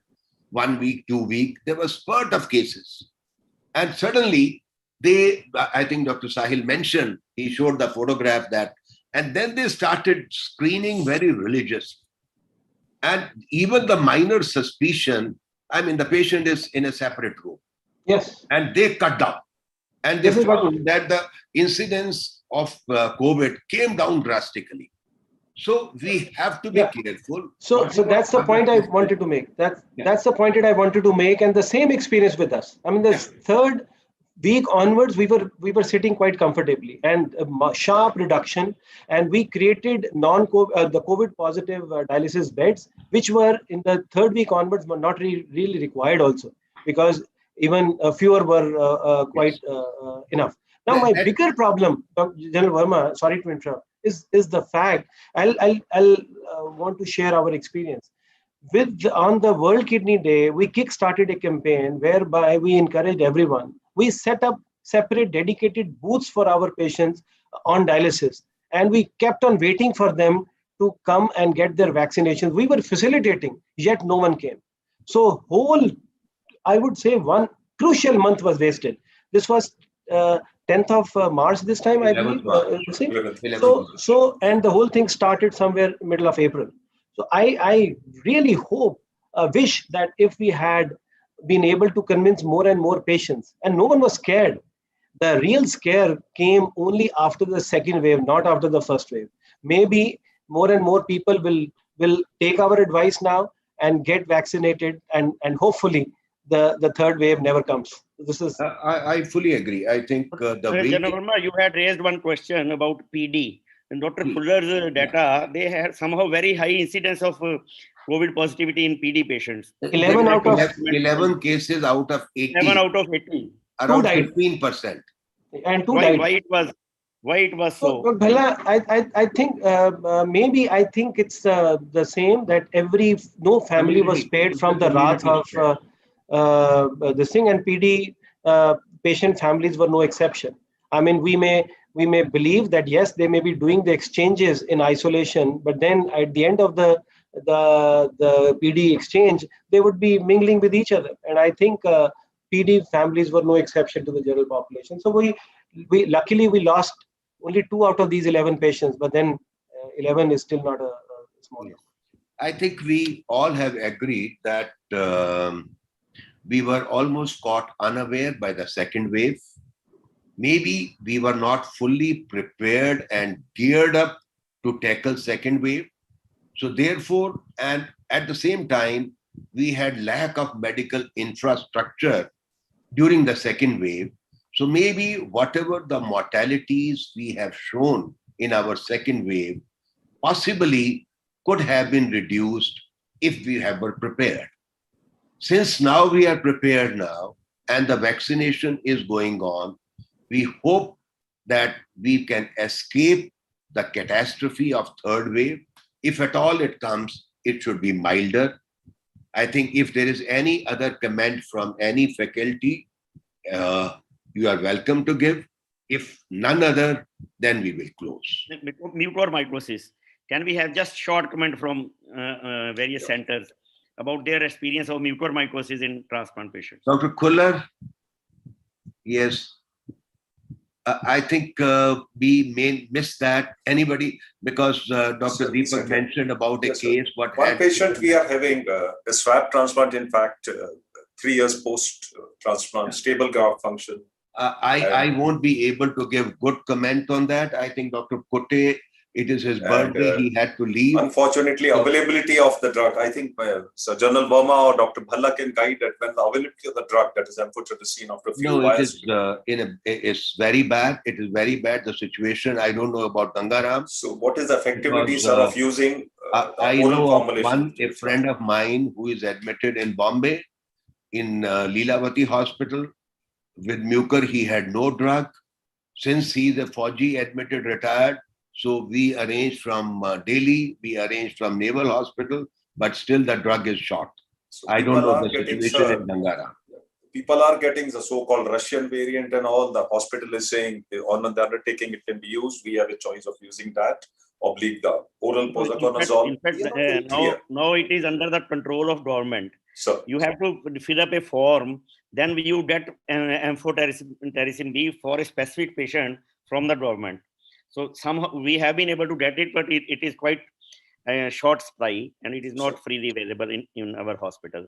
1 week, 2 weeks. There was a spurt of cases. And suddenly, I think Dr. Sahil mentioned, he showed the photograph and then they started screening very religious. And even the minor suspicion, the patient is in a separate room. Yes. And they cut down. And they found that the incidence of COVID came down drastically. So we have to be careful. So that's the point I wanted to make. That's the point that I wanted to make, and the same experience with us. The third week onwards, we were sitting quite comfortably, and a sharp reduction, and we created the COVID positive dialysis beds, which were in the third week onwards were not really required also, because even fewer were quite enough. Now, my bigger problem, General Verma, sorry to interrupt, is the fact, I'll want to share our experience. On the World Kidney Day, we kick-started a campaign whereby we encouraged everyone. We set up separate dedicated booths for our patients on dialysis, and we kept on waiting for them to come and get their vaccinations. We were facilitating, yet no one came. So I would say one crucial month was wasted. This was 10th of March this time, I believe. So, and the whole thing started somewhere middle of April. So I really wish that if we had been able to convince more and more patients, and no one was scared. The real scare came only after the second wave, not after the first wave. maybe more and more people will take our advice now and get vaccinated, and hopefully the third wave never comes. This is I fully agree. I think the way General Verma, you had raised one question about PD. In Dr. Fuller's data, they had somehow very high incidence of COVID positivity in PD patients. 11 out of 11 cases out of 80. 7 out of 80. Around 2 died. 15%. And 2 died. Why it was so? But Bhalla, I think maybe I think it's the same, that no family was spared from the wrath of this thing, and PD patient families were no exception. I mean, we may believe that yes, they may be doing the exchanges in isolation, but then at the end of the PD exchange, they would be mingling with each other. And I think PD families were no exception to the general population. So we luckily we lost only 2 out of these 11 patients, but then 11 is still not a small number. I think we all have agreed that we were almost caught unaware by the second wave. Maybe we were not fully prepared and geared up to tackle second wave. So therefore, and at the same time, we had lack of medical infrastructure during the second wave. So maybe whatever the mortalities we have shown in our second wave possibly could have been reduced if we were prepared. Since now we are prepared now and the vaccination is going on, we hope that we can escape the catastrophe of third wave. If at all it comes, it should be milder. I think if there is any other comment from any faculty, you are welcome to give. If none other, then we will close. Mucormycosis. Can we have just short comment from various centers about their experience of mucormycosis in transplant patients? Dr. Kuller, yes. I think we may miss that. Anybody, because Dr. Deepak mentioned about a case. One patient we are having a swab transplant, in fact, 3 years post-transplant, stable graft function. I won't be able to give good comment on that. I think Dr. Kote, it is his birthday, he had to leave. Unfortunately, availability of the drug, I think Sir General Verma or Dr. Bhalla can guide that when the availability of the drug that is amphotericin after a few years. No, it's very bad. It is very bad, the situation. I don't know about Gangaram. So what is the effectivity, sir, of using I know of a friend of mine who is admitted in Bombay, in Leelavati Hospital. With mucor, he had no drug. Since he is a Fauji admitted retired, so we arranged from Delhi, we arranged from Naval Hospital, but still the drug is short. So I don't know the situation in Gangara. People are getting the so-called Russian variant and all. The hospital is saying on the undertaking it can be used. We have a choice of using that, oblique the oral posaconazole. In fact, now it is under the control of government. So you have to fill up a form, then you get amphotericin B for a specific patient from the government. So somehow we have been able to get it, but it is quite a short supply and it is not freely available in our hospital.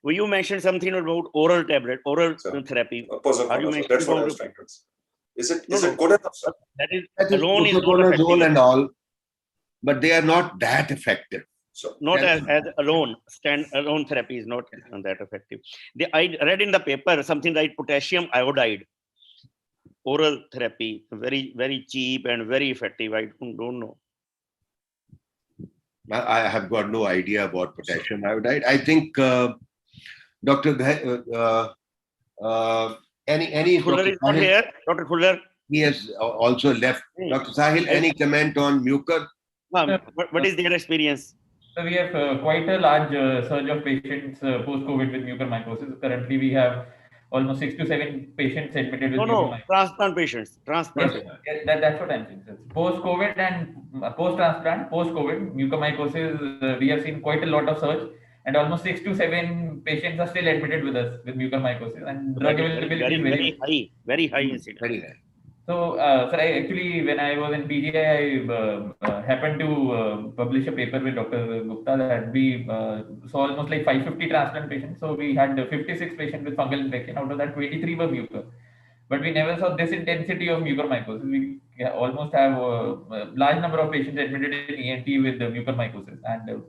Well, you mentioned something about oral tablet, oral therapy. Are you mentioning about is it good enough, sir? That is alone is not effective and all, but they are not that effective. So not as alone, stand-alone therapy is not that effective. I read in the paper something like potassium iodide, oral therapy, very, very cheap and very effective. I don't know. I have got no idea about potassium iodide. I think Dr. Any Fuller is not here. Dr. Fuller. He has also left. Dr. Sahil, any comment on mucor? What is their experience? So we have quite a large surge of patients post-COVID with mucormycosis. Currently, we have almost 6 to 7 patients admitted with mucormycosis. Transplant patients. Transplant. Yes, that's what I'm saying. Post-COVID and post-transplant, post-COVID mucormycosis, we have seen quite a lot of surge, and almost 6 to 7 patients are still admitted with us with mucormycosis, and drug availability is very high incidence. Very high. So, sir, when I was in PGI, I happened to publish a paper with Dr. Gupta that we saw almost like 550 transplant patients. So we had 56 patients with fungal infection. Out of that, 23 were mucor. but we never saw this intensity of mucormycosis. We almost have a large number of patients admitted in ENT with mucormycosis, and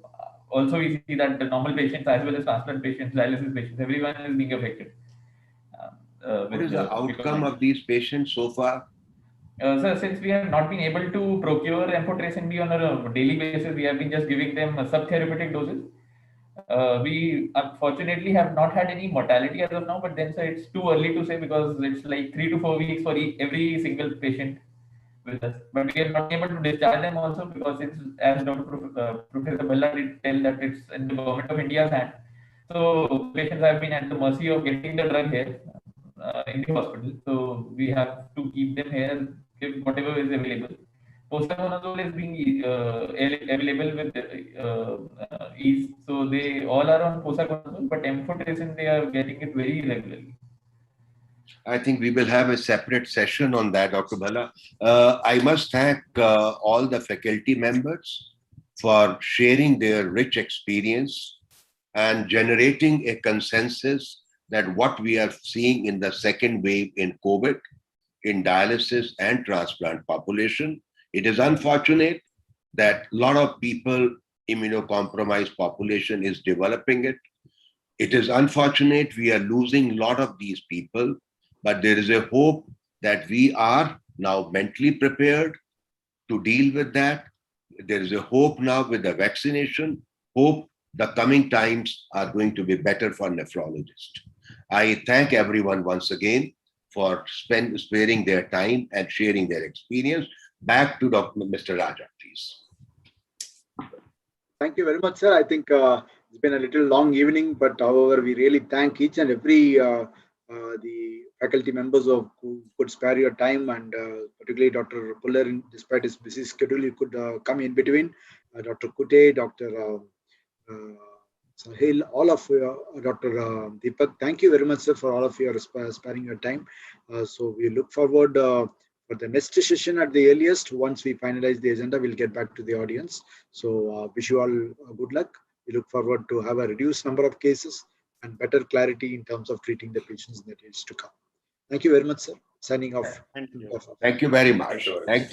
also we see that the normal patients as well as transplant patients, dialysis patients, everyone is being affected. What is the outcome of these patients so far? So since we have not been able to procure amphotericin B on a daily basis, we have been just giving them subtherapeutic doses. We unfortunately have not had any mortality as of now, but then it's too early to say because it's like 3 to 4 weeks for every single patient with us. But we are not able to discharge them also because it's, as Professor Bhalla did tell, that it's in the government of India's hand. So patients have been at the mercy of getting the drug here in the hospital. So we have to keep them here, give whatever is available. Posaconazole is being available with ease. So they all are on posaconazole, but amphotericin they are getting it very regularly. I think we will have a separate session on that, Dr. Bhalla. I must thank all the faculty members for sharing their rich experience and generating a consensus that what we are seeing in the second wave in COVID, in dialysis and transplant population, it is unfortunate that a lot of people, immunocompromised population is developing it. It is unfortunate we are losing a lot of these people, but there is a hope that we are now mentally prepared to deal with that. There is a hope now with the vaccination. Hope the coming times are going to be better for nephrologists. I thank everyone once again for sparing their time and sharing their experience. Back to Mr. Raja, please. Thank you very much, sir. I think it's been a little long evening, but however, we really thank each and every the faculty members who could spare your time, and particularly Dr. Puller, despite his busy schedule, he could come in between. Dr. Kute, Dr. Sahil, all of Dr. Deepak, thank you very much, sir, for all of your sparing your time. So we look forward for the next session at the earliest. Once we finalize the agenda, we'll get back to the audience. So wish you all good luck. We look forward to have a reduced number of cases and better clarity in terms of treating the patients in the days to come. Thank you very much, sir. Signing off. Thank you very much. Thank you.